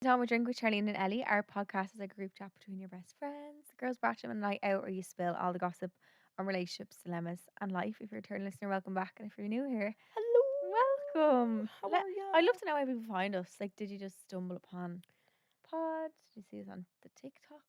Time with Drink with Charleen and Ellie. Our podcast is like a group chat between your best friends. The girls batch them a night out where you spill all the gossip on relationships, dilemmas, and life. If you're a return listener, welcome back. And if you're new here, Hello. welcome. How Let, are I'd ya? love to know how people find us. Like, did you just stumble upon pod? Did you see us on the TikTok?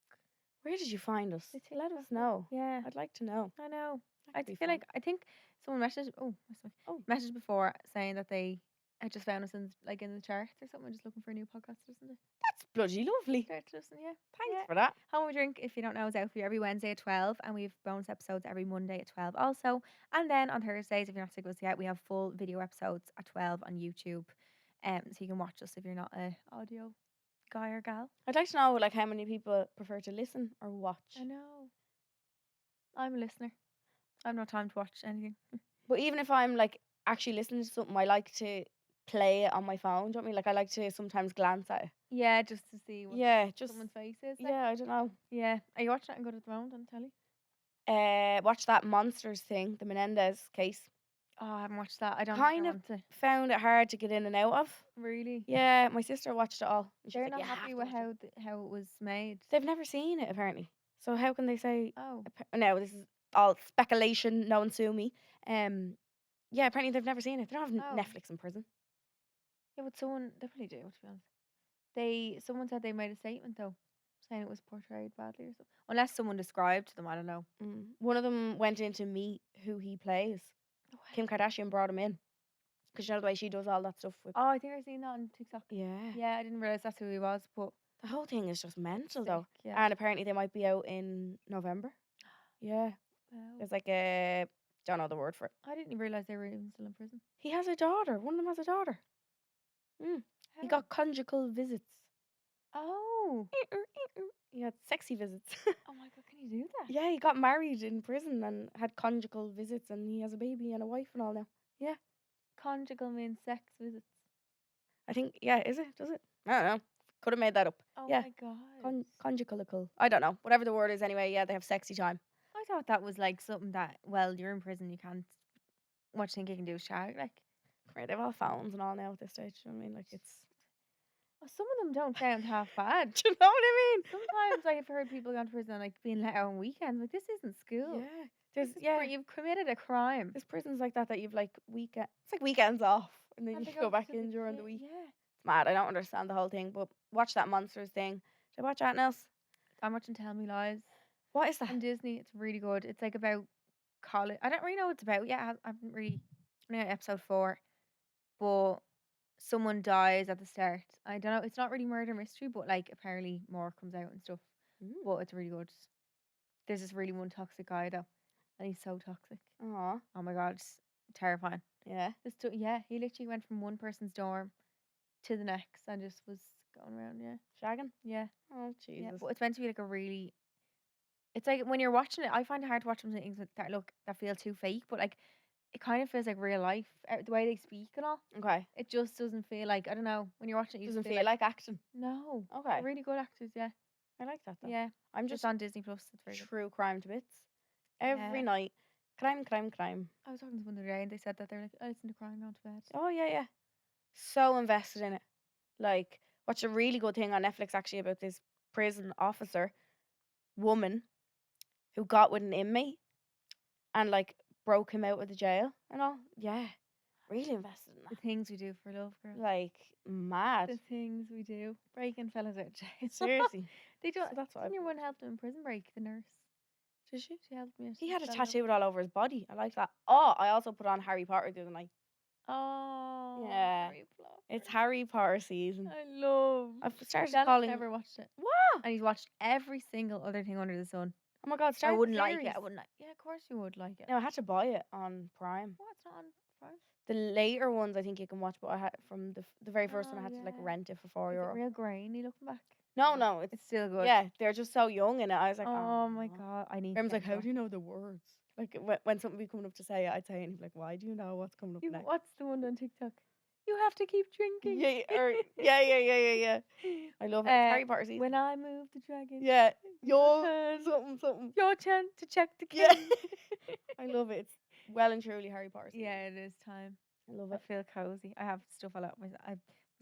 Where did you find us? The Let TikTok? us know. Yeah, I'd like to know. I know. That I could be feel fun. like I think someone messaged. Oh, sorry, Oh, messaged before saying that they had just found us in the charts or something, just looking for a new podcast to listen to. that's bloody lovely. Start to listen, yeah. Thanks Yeah. for that. Home We Drink, if you don't know, is out for you every Wednesday at 12, and we have bonus episodes every Monday at 12 also. And then on Thursdays, if you're not sick of us yet, we have full video episodes at 12 on YouTube. So you can watch us if you're not a audio guy or gal. I'd like to know like how many people prefer to listen or watch. I know. I'm a listener. I have no time to watch anything. But even if I'm like actually listening to something, I like to play it on my phone. Do you know what I mean? Like I like to sometimes glance at it. Yeah, just to see what Yeah, just someone's face is. Like. yeah. I don't know. Yeah. Are you watching it and good at the moment on the telly? Watch that monsters thing, the Menendez case. Oh, I haven't watched that. I don't think Kind I of want to. found it hard to get in and out of. Really? Yeah, my sister watched it all. And she's They're like, not "You have happy to with watch it." how it was made. They've never seen it apparently. So how can they say? Oh. No, this is all speculation. No one sue me. Yeah, apparently they've never seen it. They don't have Oh. Netflix in prison. Yeah, but they probably do, to be honest. Someone said they made a statement though, saying it was portrayed badly or something. Unless someone described to them, I don't know. One of them went in to meet who he plays. Kim Kardashian brought him in because you know the way she does all that stuff with. Oh, I think I've seen that on TikTok. Yeah. Yeah, I didn't realize that's who he was, but The whole thing is just mental though. sick, yeah. And apparently they might be out in November. Yeah. Wow. There's like a don't know the word for it. I didn't realize they were even still in prison. He has a daughter. One of them has a daughter. He got conjugal visits. Oh. He had sexy visits. Oh my god, can you do that? Yeah, he got married in prison and had conjugal visits, and he has a baby and a wife and all now. Yeah. Conjugal means sex visits. I think, yeah, is it? Does it? I don't know. Could have made that up. Oh Yeah. my god. Conjugal. I don't know. Whatever the word is anyway, yeah, they have sexy time. I thought that was like something that, well, you're in prison, you can't. What do you think you can do with chat? Like, Right, they have all phones and all now at this stage. You know what I mean? Like, it's. oh, some of them don't sound half bad. Do you know what I mean? Sometimes I've heard people going to prison like being let out on weekends. Like, this isn't school. Yeah. This is you've committed a crime. There's prisons like that you've like weekend. It's like weekends off, and then And you they go back to in during the week. Yeah. It's mad. I don't understand the whole thing, but watch that monsters thing. Did I watch anything else? I'm watching Tell Me Lies What is that? on Disney. It's really good. It's like about college. I don't really know what it's about. Yeah, I haven't really. Only on episode 4, but someone dies at the start. I don't know. It's not really murder mystery, but like apparently more comes out and stuff. But it's really good. There's this really one toxic guy though, and he's so toxic. Aw. Oh my god, it's terrifying. Yeah. Yeah, he literally went from one person's dorm to the next and just was going around. Yeah, Shagging? yeah, Oh, yeah. Jesus. But it's meant to be like a really. It's like when you're watching it, I find it hard to watch some things that feel too fake, but like it kind of feels like real life. The way they speak and all, Okay. it just doesn't feel like, I don't know. When you're watching it, you Doesn't just feel like acting. no. Okay. They're really good actors. Yeah, I like that though. yeah. I'm Just just on Disney Plus. It's very good. true crime to bits. Every Yeah. night. Crime. I was talking to someone the other day and they said that they're like, I listen to crime going to bed. Oh, yeah. So invested in it. Like, watch a really good thing on Netflix actually about this prison officer woman who got with an inmate and like broke him out of the jail and all. Yeah. Really invested in The that. things we do for love, girl. Like, mad. The things we do. Breaking fellas out of jail. Seriously. They do. So that's what Didn't I've your been one help him in prison break? The nurse. Did she? She helped me. He had a set it up. tattoo all over his body. I like that. Oh, I also put on Harry Potter the other night. Oh. Yeah. Harry Potter. It's Harry Potter season. I love. I've started Daniel's calling. never watched it, What? and he's watched every single other thing under the sun. Oh my god! I Start wouldn't the like it. series. I wouldn't like. Yeah, of course you would like it. No, I had to buy it on Prime. What? It's not on Prime. The later ones I think you can watch, but I had from the very first one I Oh, had to like yeah. rent it for €4. Is it real grainy looking back? No, it's It's still good. yeah. They're just so young in it. I was like, Oh my god, I need. Graham's to like, get how into do you know the words? Like when something be coming up to say it, I'd say it, and he'd be like, why do you know what's coming up it. next? What's the one on TikTok? You have to keep drinking. Yeah. I love it. It's Harry Potter season. When I move the dragon. Yeah, Your your turn. something. Your turn to check the king. Yeah. I love it. It's well and truly Harry Potter season. Yeah, it is time. I love I it. feel cozy. I have stuff all up. My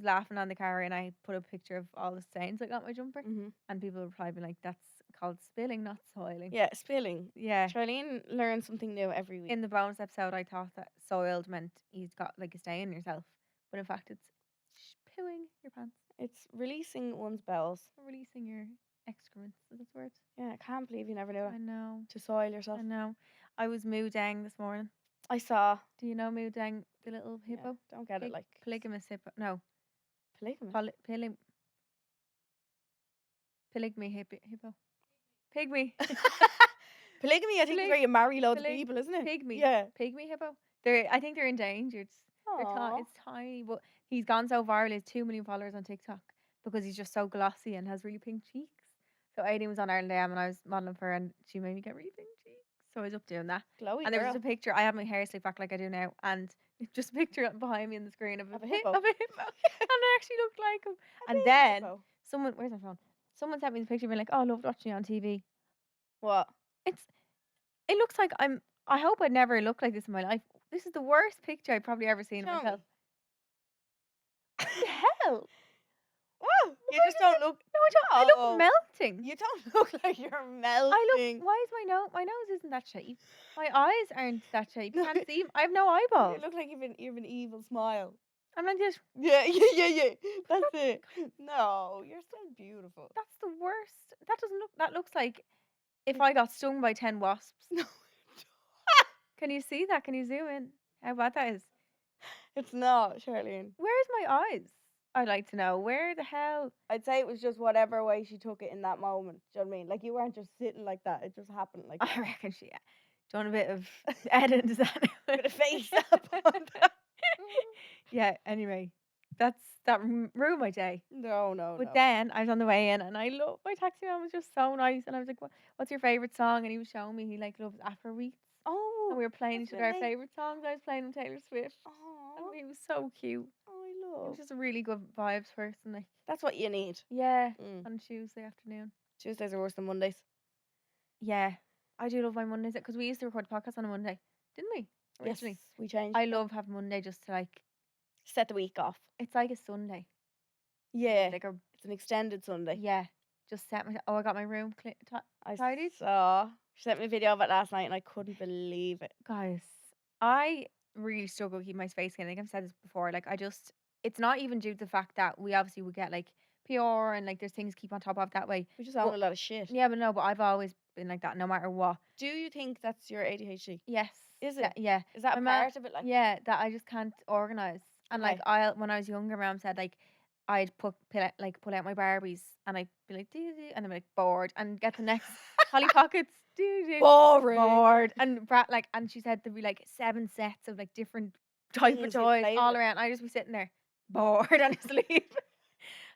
was laughing on the car and I put a picture of all the stains I got on my jumper, Mm-hmm. and people replied being like, "That's called spilling, not soiling." Yeah, spilling. Yeah. Charlene learns something new every week. In the bonus episode, I thought that soiled meant he's got like a stain on yourself, but in fact, it's pooing your pants, It's releasing one's bowels. releasing your excrements. Is that the word? Yeah, I can't believe you never knew that. I know. To soil yourself. I know. I was moodang this morning. I saw. Do you know moodang, the little hippo? Yeah, don't get it like Polygamous hippo. No. polygamous. Polygamy hippo. Pygmy. Polygamy, I think, is where you marry loads of people, isn't it? Pygmy. Yeah. Pygmy hippo. I think they're endangered. Aw. It's tiny, but he's gone so viral. He has 2 million followers on TikTok because he's just so glossy and has really pink cheeks. So Aileen was on Ireland AM and I was modelling for her and she made me get really pink cheeks. So I was up doing that. Glowy And there was girl. a picture. I have my hair slicked back like I do now, and just a picture behind me on the screen of a hippo. and I actually looked like him. And then someone, where's my phone? Someone sent me the picture, being like, "Oh, I loved watching you on TV." What? It looks like I hope I'd never look like this in my life. This is the worst picture I've probably ever seen of Show myself. me. What the hell? Whoa! You just don't look. No, I don't. I Oh. look melting. You don't look like you're melting. I look. Why is my nose? My nose isn't that shape. My eyes aren't that shape. You No. can't see. I have no eyeballs. You look like you've an evil smile. I'm like this. Yeah. That's it. No, you're so beautiful. That's the worst. That doesn't look. That looks like if I got stung by 10 wasps. No. Can you see that? Can you zoom in? How bad that is? It's not, Charlene. Where's my eyes? I'd like to know. Where the hell? I'd say it was just whatever way she took it in that moment. Do you know what I mean? Like, you weren't just sitting like that. It just happened like that. I reckon she done a bit of edit. Does that? Bit of face up on that. Yeah. Anyway, that ruined my day. No. But then I was on the way in, and I love my taxi man was just so nice, and I was like, "What's your favorite song?" And he was showing me he like loves Afrobeats, Oh. and we were playing each that's other our really- favorite songs. I was playing him Taylor Swift, and Aw. he was so cute. Oh, He I was love. just a really good vibes person. Like, That's what you need. yeah, Mm. on Tuesday afternoon. Tuesdays are worse than Mondays. Yeah, I do love my Mondays because we used to record podcasts on a Monday, didn't we? Originally, Yes, we changed. I love having Monday just to like. Set the week off. It's like a Sunday. Yeah. Like a It's an extended Sunday. yeah. Just set my. Oh, I got my room I tidied. saw. She sent me a video of it last night and I couldn't believe it. Guys, I really struggle to keep my space clean. I think I've said this before. Like, it's not even due to the fact that we obviously would get like PR and like there's things to keep on top of that way. We just own a lot of shit. Yeah, but I've always been like that no matter what. Do you think that's your ADHD? Yes. Is that- it? Yeah. Is that My ma- part of it? Like, Yeah, that I just can't organize. And like Okay. when I was younger, Mom said like I'd pull out my Barbies and I'd be like doo doo, and then be like bored and get the next Polly Pockets doo doo. boring. Bored and and she said there'd be like 7 sets of like different type of Things you'd toys play all with. around. I'd just be sitting there bored and asleep.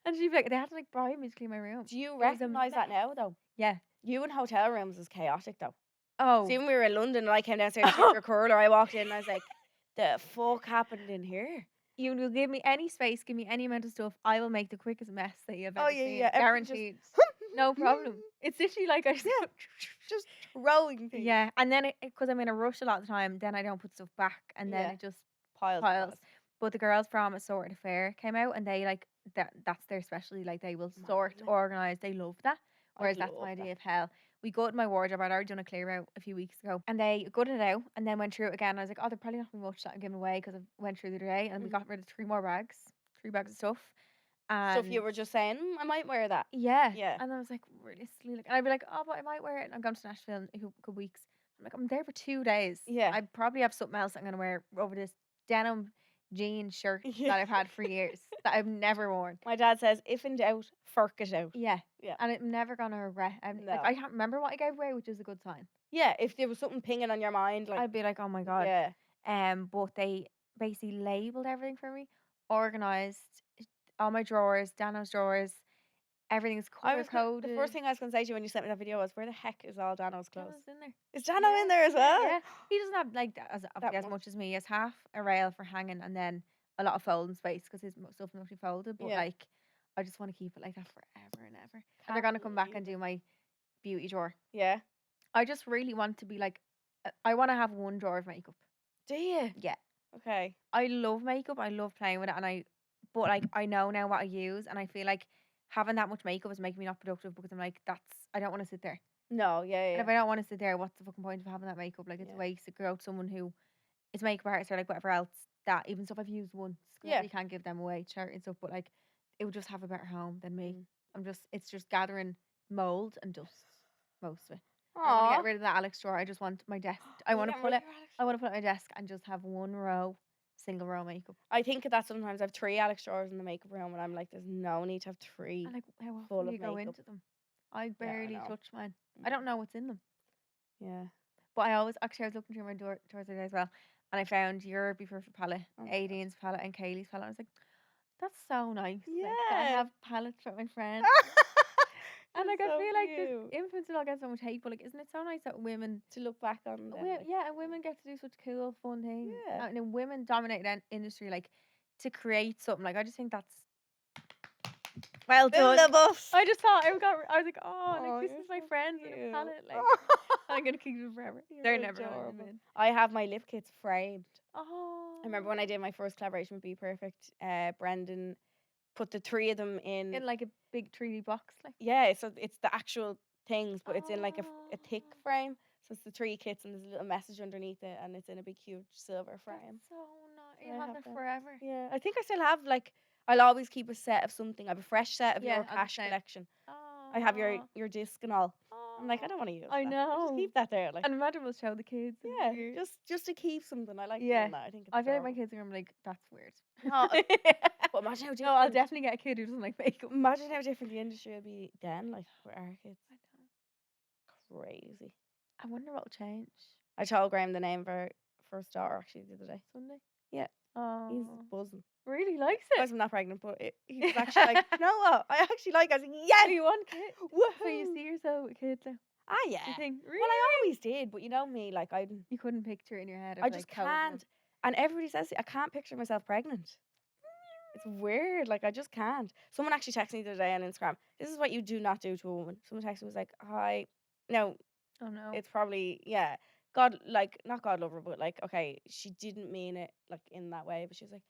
And she'd be like, they had to like bribe me to clean my room. Do you was a recognise that now though? Yeah. You in hotel rooms is chaotic though. Oh. See, when we were in London and I came downstairs to get your curler, I walked in and I was like, the fuck happened in here? You will give me any space, give me any amount of stuff. I will make the quickest mess that you've ever Oh, yeah, seen. yeah, everything just- Guaranteed. No problem. It's literally like I Yeah. Just throwing things. yeah, and then because I'm in a rush a lot of the time, then I don't put stuff back, and then Yeah. it just Piles. piles. But the girls from Assorted Affair came out, and they like that's their specialty. Like they will sort, Amazing. organize. They love that. Whereas that's love my that. idea of hell. We gutted my wardrobe. I'd already done a clear out a few weeks ago, and they gutted it out, and then went through it again. I was like, oh, there'll probably not be much that I'm giving away because I went through the other day, and we Mhm. got rid of 3 bags of stuff. And Stuff you were just saying, I might wear that. yeah. Yeah. And I was like, realistically, like, and I'd be like, oh, but I might wear it. And I'm going to Nashville in a couple weeks. I'm like, I'm there for 2 days. Yeah. I probably have something else I'm going to wear over this denim jean shirt Yeah. that I've had for years that I've never worn. My dad says, if in doubt, fork it out. Yeah. Yeah. And I'm never going to regret. No. I can't remember what I gave away, which is a good sign. Yeah, if there was something pinging on your mind, like, I'd be like, oh my God. yeah. But they basically labeled everything for me, organized all my drawers, Dano's drawers. Everything is color coded. The first thing I was going to say to you when you sent me that video was, where the heck is all Dano's clothes? Dano's in there. Is Dano in there as well? Yeah, he doesn't have like obviously as much. much as me. He has half a rail for hanging and then a lot of folding space because his stuff mostly folded. But Yeah. like, I just want to keep it like that forever and ever. And they're gonna come back and do my beauty drawer. Yeah. I just really want to be like, I want to have one drawer of makeup. Do you? Yeah, Okay. I love makeup. I love playing with it, and I but like I know now what I use, and I feel like having that much makeup is making me not productive because I'm like, I don't want to sit there. No, yeah, And yeah. if I don't want to sit there, what's the fucking point of having that makeup? Like, it's a Yeah. waste to go out to someone who is a makeup artist or like whatever else, that even stuff I've used once, 'cause Yeah. you can't give them away to charity and stuff, but like, it would just have a better home than me. Mm. It's just gathering mold and dust, most of it. I want to Aw. get rid of that Alex drawer. I just want my desk. I want to pull it. I want to put it on my desk and just have one row, single row makeup. I think that sometimes I have 3 Alex drawers in the makeup room, and I'm like, there's no need to have 3. And like, how full often do of you go makeup. into them? I barely know. touch mine. I don't know what's in them. Yeah. But I always, actually, I was looking through my drawers the other day as well, and I found your Be Perfect palette, Oh my God. Aidine's palette, and Kaylee's palette. I was like, that's so nice. Like, that I Yeah. have palettes for my friends. And like, I so feel like cute. this influencer all gets so much hate, but like, isn't it so nice that women, To look back on them. like, yeah, and women get to do such cool, fun things. Yeah. And in women dominated industry, like, to create something, like, I just think that's well Build done. the bus. I just thought I was like, oh, Aw, like, this you're is my so friends in a cute. palette, like, I'm gonna keep them forever. You're They're never gonna adorable. win. I have my lip kits framed. Oh, I remember when I did my first collaboration with Be Perfect, Brendan put the 3 of them in. in like a big 3D box, like. Yeah, so it's the actual things, but it's in like a thick Oh. frame. So it's the 3 kits, and there's a little message underneath it, and it's in a big, huge silver frame. That's so nice. So You I have have that that. forever. Yeah, I think I still have like. I'll always keep a set of something. I have a fresh set of Yeah, your I'm the cash same. collection. Oh, I have your disc and all. I'm like, I don't want to use I that. know. Just keep that there, like. And imagine we'll show the kids. in a Yeah, year. just to keep something. I like Yeah. doing that. I think it's I feel like my adorable. kids are gonna be like, that's weird. No, but imagine how different. No, I'll definitely get a kid who doesn't like makeup. Imagine how different the industry will be then, like with our kids. Crazy. I wonder what'll change. I told Graham the name of our first daughter actually the other day. Sunday. Yeah. Oh, He's buzzing. really likes I it. was not pregnant, but he was actually like, "No, what? I actually like." I was like, "Yes, You want kids? woohoo!" So you see yourself with kids now? Ah, yeah. You think really? Well, I always did, but you know me, like You couldn't picture it in your head. Of, I like, just COVID can't. And everybody says I can't picture myself pregnant. It's weird. Like I just can't. Someone actually texted me the other day on Instagram. This is what you do not do to a woman. Someone texted me was like, "Hi." No, Oh no. it's probably God, like not God lover, but like okay, she didn't mean it like in that way, but she was like,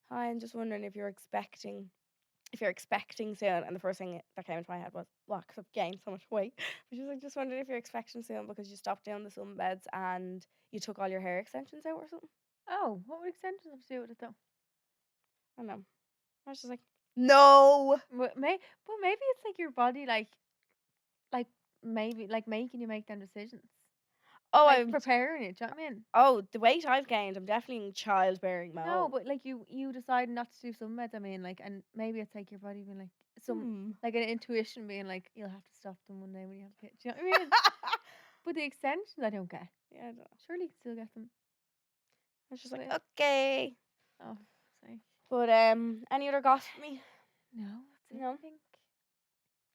"Hi, I'm just wondering if you're expecting soon." And the first thing that came into my head was, "What? Because I've gained so much weight." But she was like, "Just wondering if you're expecting soon because you stopped doing the sunbeds and you took all your hair extensions out or something." Oh, what would extensions have to do with it though? I don't know. I was just like, "No." But maybe it's like your body, like maybe like making you make them decisions. Oh, Like I'm preparing it. Do you know what I mean? oh the weight I've gained. I'm definitely in childbearing mode. No, but like you decide not to do some meds. I mean, like, and maybe it's like your body being like like an intuition being like, you'll have to stop them one day when you have kids. Do you know what I mean? But the extensions, I don't get. Yeah, I don't know. Surely you can still get them. I was just like, But- okay. Oh, sorry. But any other gossip for me? No, that's it. No. I think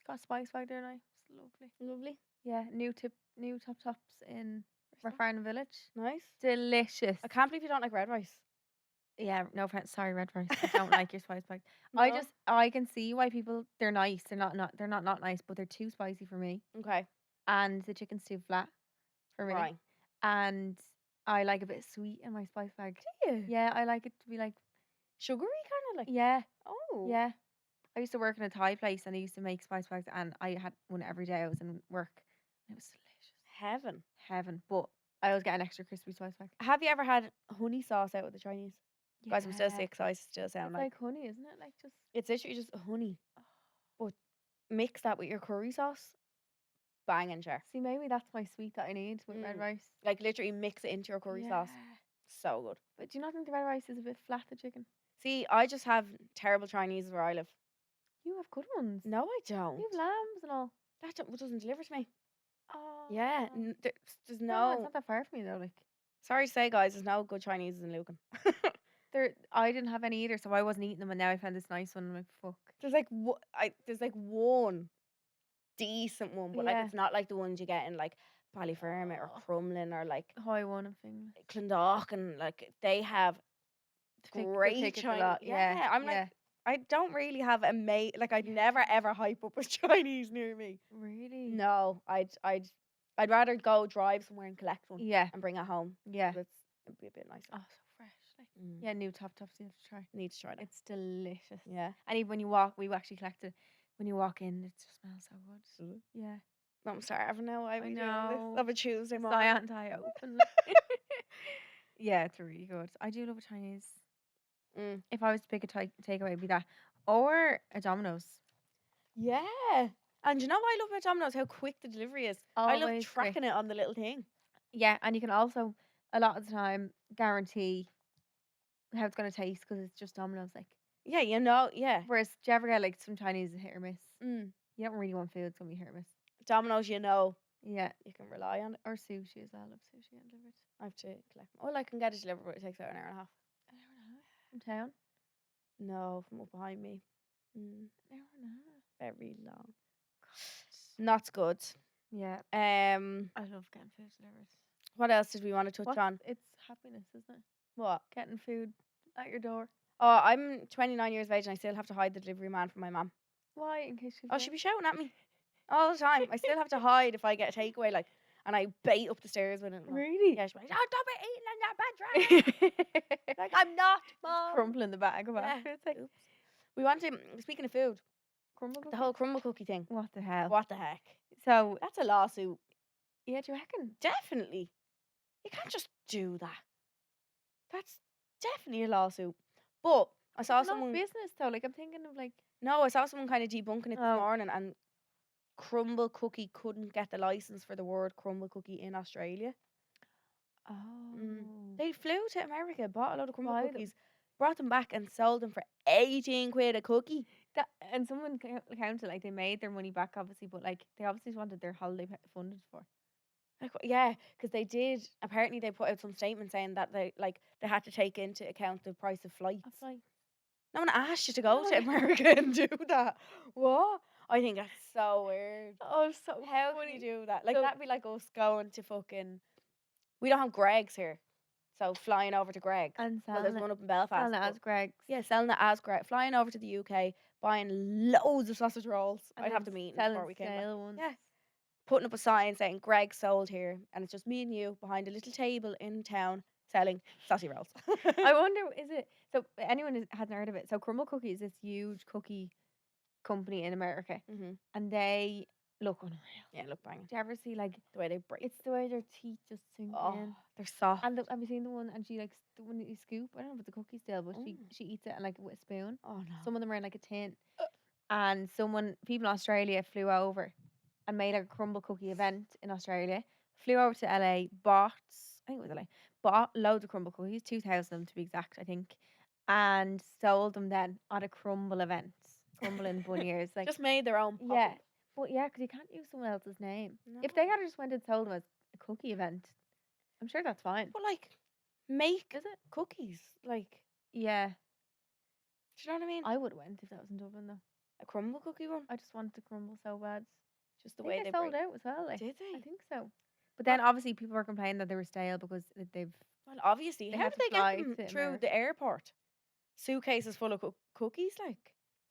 got Spice Bag there now. It's lovely. Lovely. Yeah, new top tops in Where's that? Farnham Village. Nice. Delicious. I can't believe you don't like red rice. Yeah, no offense. Sorry, Red Rice. I don't like your spice bag. I can see why they're nice. They're not nice, but they're too spicy for me. Okay. And the chicken's too flat for me. Right. And I like a bit sweet in my spice bag. Do you? Yeah, I like it to be like, Sugary kind of like. yeah, Oh. yeah. I used to work in a Thai place and I used to make spice bags and I had one every day I was in work. It was delicious. Heaven. But I always get an extra crispy spice bag. Have you ever had honey sauce out with the Chinese? Guys, I'm still Yeah. sick, so I still sound It's like like honey, isn't it? Like just it's literally just honey. But mix that with your curry sauce. Banging jar. see, maybe that's my sweet that I need with red Mm. rice. Like literally mix it into your curry sauce. So good. But do you not think the red rice is a bit flat, the chicken? See, I just have terrible Chinese where I live. You have good ones. No, I don't. You have lambs and all. That doesn't deliver to me. Oh. Yeah, there's No, it's no. not that far from me though. Like Sorry to say, guys, there's no good Chinese in Lucan. I didn't have any either, so I wasn't eating them, and now I found this nice one. I'm like, fuck. There's like there's like one decent one, but like Yeah. it's not like the ones you get in like Ballyfermot or Oh. Crumlin or like High one and thing. Clondalk, and like they have great tickets a Chinese. lot, Yeah, I'm like I don't really have a mate. Like I'd never ever hype up a Chinese near me. really. No, I'd rather go drive somewhere and collect one Yeah. and bring it home. Yeah. It'd be a bit nicer. Oh, so fresh. Like Yeah, new tops you have to try. Need to try that. It's delicious. Yeah. And even when you walk, we actually collected. When you walk in, it just smells so good. Yeah. I'm starving now. I be doing know. this of a Tuesday morning. Cyan tie open. Yeah, it's really good. I do love a Chinese. If I was to pick a takeaway, it'd be that or a Domino's. Yeah. And you know what I love about Domino's? How quick the delivery is. I love Always quick. tracking it on the little thing. Yeah, and you can also a lot of the time guarantee how it's gonna taste because it's just Domino's. Like, Yeah, you know, yeah. whereas do you ever get like some Chinese is hit or miss? You don't really want food; it's gonna be hit or miss. Domino's, you know, Yeah, you can rely on it. or sushi as well. I love sushi and delivered. I have to collect. Well, I can get it delivered, but it takes about an hour and a half. An hour and a half from town. No, from up behind me. An hour and a half. Very long. Not good. Yeah. I love getting food delivered. What else did we want to touch on? It's happiness, isn't it? What? Getting food at your door. Oh, I'm 29 years of age and I still have to hide the delivery man from my mum. Why? In case she's she'd be shouting at me all the time. I still have to hide if I get a takeaway, like, and I bait up the stairs with it. Really? Yeah, she'd be like, "Oh, don't be eating in that bedroom." Like, I'm not, Mum. Crumpling the bag of Yeah. It's like, Oops. We want to, speaking of food, Crumble Cookie. the whole Crumble Cookie thing. What the hell? What the heck? So That's a lawsuit. yeah, do you reckon? Definitely. You can't just do that. That's definitely a lawsuit. But I saw It's not someone. business though. Like I'm thinking of like No, I saw someone kind of debunking it this Oh. morning, and Crumble Cookie couldn't get the license for the word Crumble Cookie in Australia. They flew to America, bought a load of Crumble Buy them. Cookies, brought them back, and sold them for 18 quid a cookie. that, and someone counted like they made their money back obviously, but like they obviously wanted their holiday funded for. Like, yeah, because they did. Apparently, they put out some statement saying that they had to take into account the price of flights. No one asked you to go No, to yeah. America and do that. What? I think that's so weird. Oh, so How funny. can you do that? Like, So- that'd be like us going to fucking. We don't have Greg's here. So flying over to Greg's. And Well, there's selling one it, up in Belfast. selling it but- as Greg's. Yeah, selling it as Greg. Flying over to the UK, buying loads of sausage rolls. And I'd have then to meet selling before we came back. stale ones. Yeah. Putting up a sign saying Greg sold here, and it's just me and you behind a little table in town selling sausage rolls. I wonder, is it so? Anyone hasn't heard of it? So Crumble Cookie is this huge cookie company in America, and they look unreal. Yeah, look banging. Do you ever see like The way they break. it's the way their teeth just sink in? They're soft. And have you seen the one? And she like the one that you scoop. I don't know if it's a cookie still, but she eats it and like with a spoon. Oh no. Some of them are in like a tin. And people in Australia flew over and made like a Crumble Cookie event in Australia. Flew over to LA, bought loads of Crumble Cookies, 2,000 of them to be exact, I think, and sold them then at a Crumble event. Crumble in Bunniers, like just made their own. yeah, but yeah, because you can't use someone else's name. If they had just went and sold them as a cookie event, I'm sure that's fine. But like, make Is it? cookies. Like, Yeah, do you know what I mean? I would have went if that was in Dublin though. A Crumble Cookie one. I just wanted to crumble so bad. Just the I way think they they sold break. out as well. Like, Did I they? think so. But then obviously people were complaining that they were stale because they've. Well, obviously. They How had did to they fly get them to through America. the airport? Suitcases full of cookies, like.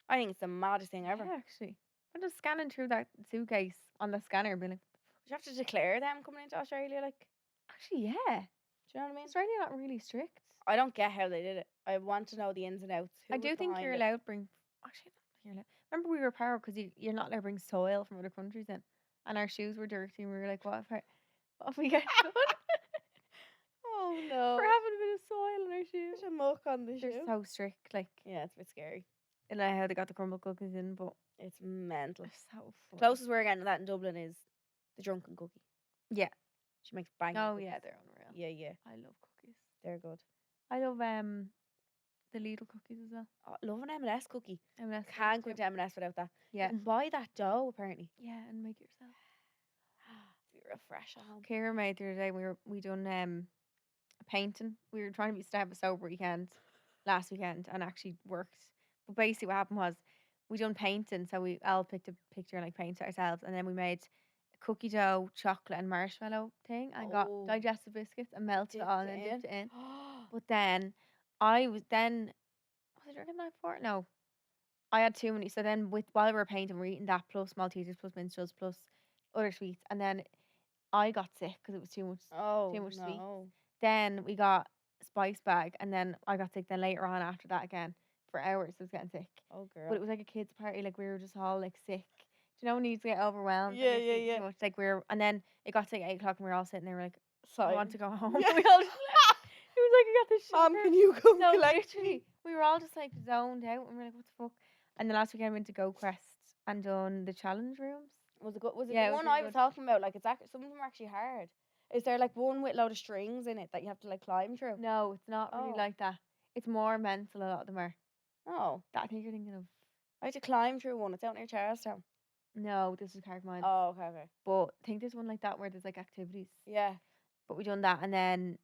I think it's the maddest thing ever. Yeah, actually. I'm just scanning through that suitcase on the scanner and being like, Did you have to declare them coming into Australia? Like, actually, yeah. do you know what I mean? Australia not really strict. I don't get how they did it. I want to know the ins and outs. Who I was do think behind you're it? allowed to bring. Actually, not you're allowed. Remember, we were proud because you're not allowed to bring soil from other countries in, and our shoes were dirty, and we were like, what if we get done Oh no. for having a bit of soil in our shoes? There's a muck on the They're shoe. so strict. Like, Yeah, it's a bit scary. I don't know how they got the Crumble Cookies in, but It's mental. they're so fun. Closest we're getting to that in Dublin is the Drunken Cookie. Yeah. She makes banging. Oh cookies. yeah, they're unreal. Yeah, yeah. I love cookies. They're good. I love the Lidl cookies as well. Oh, love an M&S cookie. M&S Can't go cookies, into M&S without that. yeah. You can buy that dough, apparently. Yeah, and make it yourself. Be real fresh at home. Kira made the other day. We done painting. We were trying to have a sober weekend last weekend, and actually worked. But basically, what happened was we done painting. So we all picked a picture and like painted it ourselves, and then we made a cookie dough, chocolate, and marshmallow thing, and got Oh. digestive biscuits and melted it Dipped all and it then dipped it in. Oh, But then was I drinking that for? No, I had too many. So then while we were painting, we are eating that plus Maltesers plus minstrels plus other sweets, and then I got sick because it was too much. oh much sweets. no. Then we got spice bag, and then I got sick. Then later on after that again for hours, I was getting sick. Oh, But it girl. was like a kids' party. Like we were just all like sick. Do you know when you just get overwhelmed? Yeah, and yeah, you're eating yeah. too much? Like and then it got to like 8 o'clock, and we were all sitting there like, I want to Silent. go home. Yeah. We all just it was like I got this Mom, sugar. can you come No, collect literally, me? we were all just like zoned out, and we are like, what the fuck? And the last weekend we went to Go Quest and done the challenge rooms. Was it good? Was it Yeah, the it was one really I was good. talking about? Like, it's actually some of them are actually hard. Is there like one with a load of strings in it that you have to like climb through? No, it's not really Oh. like that. It's more mental. A lot of them are. Oh, That I think you're thinking of. I had to climb through one. It's out near Charlestown. No, this is Carrickmines. Oh, okay. But I think there's one like that where there's like activities. Yeah. But we done that, and then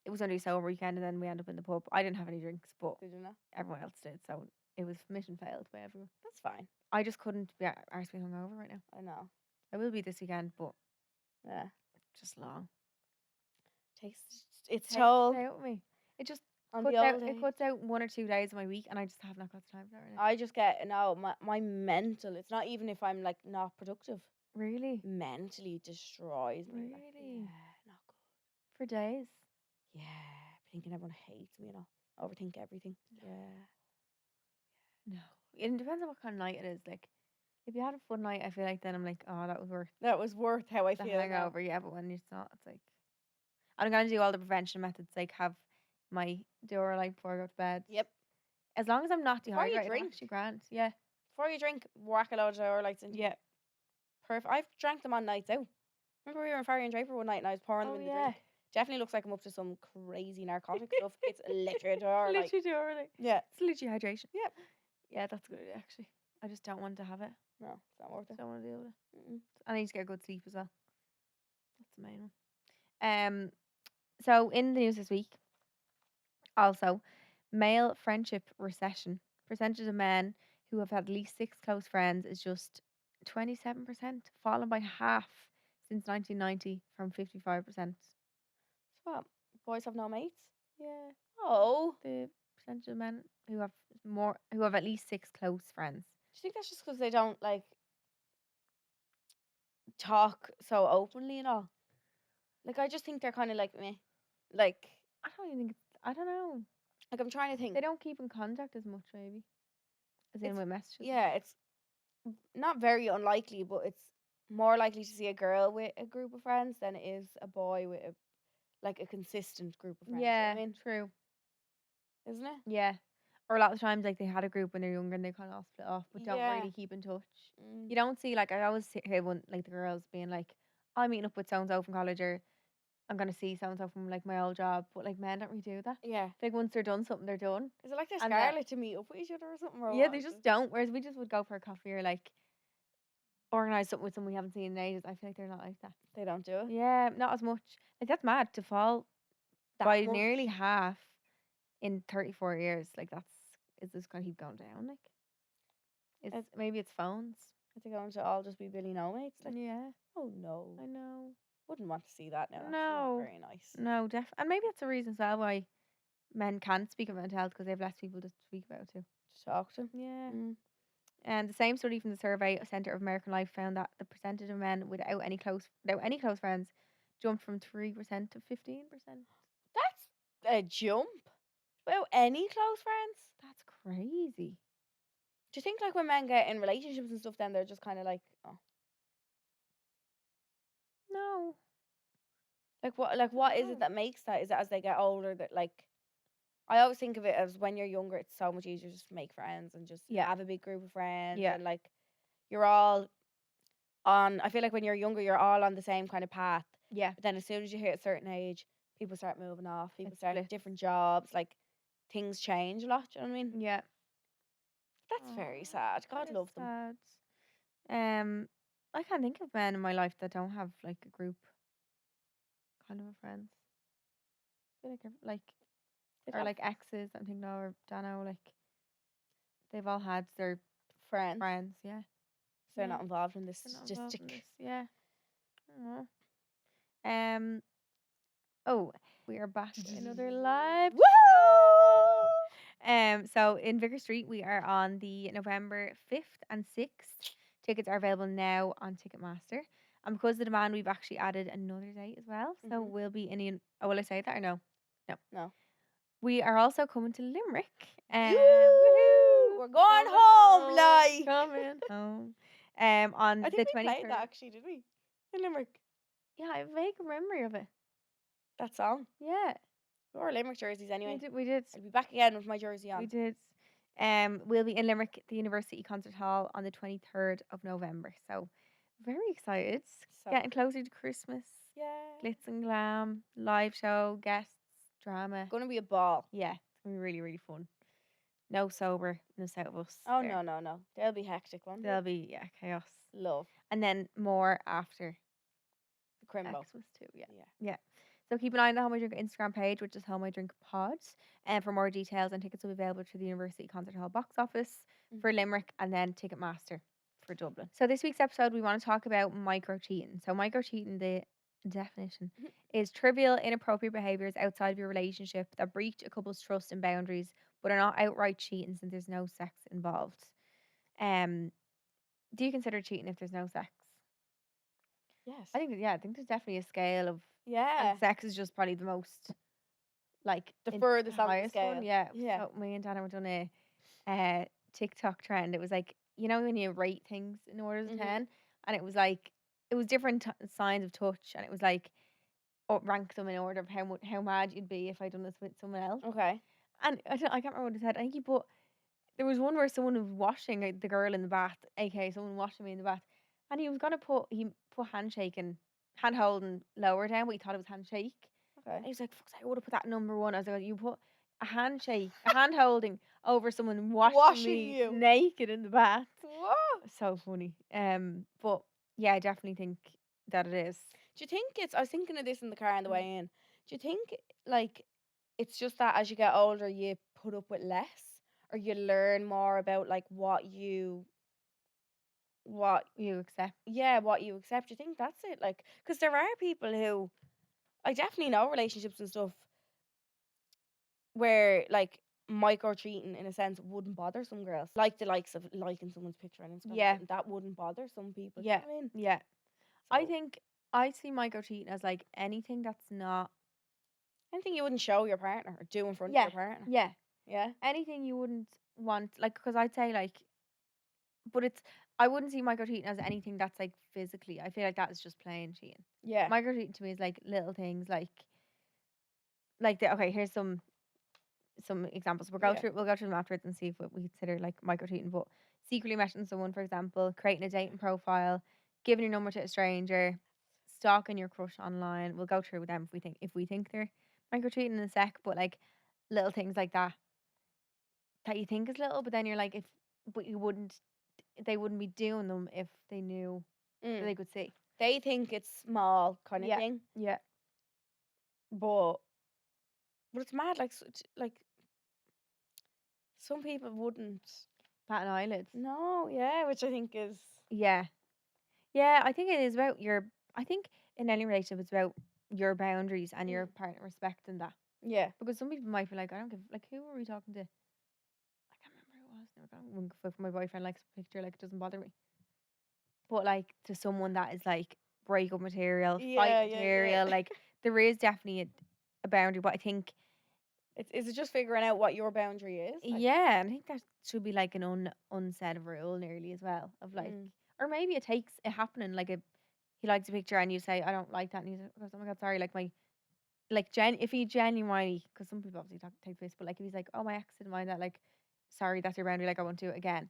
it was only a sober weekend, and then we ended up in the pub. I didn't have any drinks, but Did you know? everyone else did, so it was mission failed by everyone. That's fine. I just couldn't be arsed being hungover right now. I know. I will be this weekend, but Yeah. it's just long. Takes its Takes toll out of me. It just on cuts the out. old It age. cuts out 1 or 2 days of my week, and I just have not got the time for that right now. I just get my mental. It's not even if I'm like not productive. Really, Mentally destroys me. Like, Really? yeah, not good. for days. Yeah, thinking everyone hates me and all. Overthink everything. No. Yeah. No, it depends on what kind of night it is. Like, if you had a fun night, I feel like then I'm like, oh, that was worth That was worth how I the feel now. hangover. Yeah, but when it's not, it's like I'm gonna do all the prevention methods. Like have my youre like before I go to bed. Yep. As long as I'm not Before you dehydrated, I'm drink. actually grand. Yeah. Before you drink, whack a load of youre lights into you. Yeah. Perfect. I've drank them on nights out. Remember we were in Farry and Draper one night and I was pouring them Oh in the yeah. drink. Definitely looks like I'm up to some crazy narcotic stuff. It's literally youre, like, Literally youre. Like, yeah. it's literally hydration. Yeah. Yeah, that's good actually. I just don't want to have it. No, it's not worth it. Don't want to deal with it. Mm-mm. I need to get good sleep as well. That's the main one. So in the news this week, also, male friendship recession. Percentage of men who have had at least 6 close friends is just 27%, fallen by half since 1990 from 55%. So what? Boys have no mates? Yeah, Oh. the percentage of men who have at least 6 close friends. Do you think that's just because they don't like talk so openly and all? Like I just think they're kind of like me. Like I don't even think. I don't know. like I'm trying to think. They don't keep in contact as much, maybe. As in It's- with messages. Yeah, it's not very unlikely, but it's more likely to see a girl with a group of friends than it is a boy with a consistent group of friends. you know what Yeah, I mean, true. isn't it? Yeah. Or a lot of times, like they had a group when they're younger and they kind of all split off, but don't Yeah. really keep in touch. Mm. You don't see like I always hear one like the girls being like, "I'm meeting up with so and so from college," or "I'm gonna see so and so from like my old job," but like men don't really do that. Yeah. Like once they're done something, they're done. Is it like they're And scarlet to meet up with each other or something? Or Yeah, what? they just don't. Whereas we just would go for a coffee or like organize something with someone we haven't seen in ages. I feel like they're not like that. They don't do it. Yeah, not as much. Like that's mad to fall That by much. nearly half in 34 years. Like is this gonna keep going down? Like, maybe it's phones. I think I'm to all just be Billy no mates. Like, Yeah, oh no, I know. wouldn't want to see that now. That's No. not very nice. No, and maybe that's a reason as well why men can't speak about mental health because they have less people to speak about it too. To talk to. Yeah. Mm. And the same study from the Survey Center of American Life found that the percentage of men without any close friends jumped from 3% to 15%. That's a jump. Without any close friends. That's crazy. Do you think like when men get in relationships and stuff, then they're just kind of like, oh, No. what is No. it that makes that? Is it as they get older that like? I always think of it as when you're younger, it's so much easier just to make friends and just Yeah. have a big group of friends. Yeah. And like, you're all on. I feel like when you're younger, you're all on the same kind of path. Yeah. But then as soon as you hit a certain age, people start moving off. People It start splits. different jobs. Like, things change a lot. Do you know what I mean? Yeah. That's very Aw, sad. God that is love them. sad. I can't think of men in my life that don't have like a group kind of a friends. I feel like They'd or have like exes. I'm thinking of, or Dano, like they've all had their friends. friends. Yeah, So they're Yeah. not involved in this they're not involved in statistic. this. Yeah. Aw. Oh, we are back with another live. Woo! So in Vicar Street, we are on the November 5th and 6th. Tickets are available now on Ticketmaster. And because of the demand, we've actually added another date as well. So Mhm. we'll be in. Oh, will I say that or no? No. We are also coming to Limerick. Yoo! We're going Coming home, like. coming home. On I think the we played 23rd. that actually, did we? In Limerick. Yeah, I have a vague memory of it. That song. Yeah, We wore Limerick jerseys anyway. we did. I'll be back again with my jersey on. We did. We'll be in Limerick at the University Concert Hall on the 23rd of November. So very excited. So Getting closer to Christmas. yeah. Glitz and glam, live show, guests, drama. Gonna be a ball. Yeah, it's gonna be really, really fun. No soberness out of us. Oh there. no. They'll be hectic ones. There'll be chaos. Love. And then more after The Crumbl. Xmas too. Yeah. Yeah. Yeah. So keep an eye on the Home I Drink Instagram page, which is Home I Drink Pod. And for more details, and tickets will be available through the University Concert Hall box office for Limerick and then Ticketmaster for Dublin. So this week's episode, we want to talk about micro cheating. So micro cheating, the definition is trivial, inappropriate behaviors outside of your relationship that breach a couple's trust and boundaries, but are not outright cheating since there's no sex involved. Do you consider cheating if there's no sex? Yes. I think there's definitely a scale of, Yeah. and sex is just probably the most, like, The in- furthest on the highest one. scale. Yeah. Yeah. So me and Dana were doing a TikTok trend. It was like, you know, when you rate things in order to Mhm. 10, and it was like, it was different signs of touch, and it was like, rank them in order of how mad you'd be if I'd done this with someone else. Okay. And I can't remember what it said. I think he put, there was one where someone was washing the girl in the bath, aka someone washing me in the bath, and he put handshaking, hand holding lower down, but he thought it was handshake. Okay. And he was like, "Fuck's sake, I would have put that number one." I was like, "You put a handshake, a hand holding over someone washing me you. naked in the bath." Whoa. So funny. But yeah, I definitely think that it is. Do you think it's? I was thinking of this in the car on the Mm. way in. Do you think like it's just that as you get older, you put up with less, or you learn more about like what you accept. accept? Do you think that's it? Like, because there are people who I definitely know relationships and stuff where like micro cheating in a sense wouldn't bother some girls, like the likes of liking someone's picture on Instagram. Yeah. That wouldn't bother some people. Yeah. Do you know what I mean? Yeah. I So, think I see micro cheating as like anything that's not. anything you wouldn't show your partner or do in front Yeah. of your partner. Yeah. Yeah. Anything you wouldn't want, like, because I'd say like, but I wouldn't see micro cheating as anything that's like physically. I feel like that is just plain cheating. Yeah. Micro cheating to me is like little things like okay, here's some examples. We'll go Yeah. through them afterwards and see if we consider like micro cheating. But secretly messaging someone, for example, creating a dating profile, giving your number to a stranger, stalking your crush online. We'll go through with them if we think they're micro cheating in a sec. But like little things like that you think is little, but then you're like, they wouldn't be doing them if they knew that they could see. They think it's small kind of Yeah. thing, Yeah. but it's mad. Like some people wouldn't. Pat and eyelids. No, yeah, which I think is Yeah. Yeah, I think it is about I think in any relationship it's about your boundaries and your partner respecting that. yeah. Because some people might be like, I don't give, like, who are we talking to? I can't remember who it was. Never got one if my boyfriend likes a picture, like, it doesn't bother me. But like to someone that is like breakup material, fight material, like there is definitely a boundary. But I think Is it just figuring out what your boundary is? Like, yeah, and I think that should be like an unsaid rule nearly as well. Of like, or maybe it takes it happening. Like he likes a picture and you say I don't like that, and he goes, oh my god, sorry. Like if he genuinely, because some people obviously take this, but like if he's like, oh, my ex didn't mind that, like, sorry, that's your boundary. Like I won't do it again.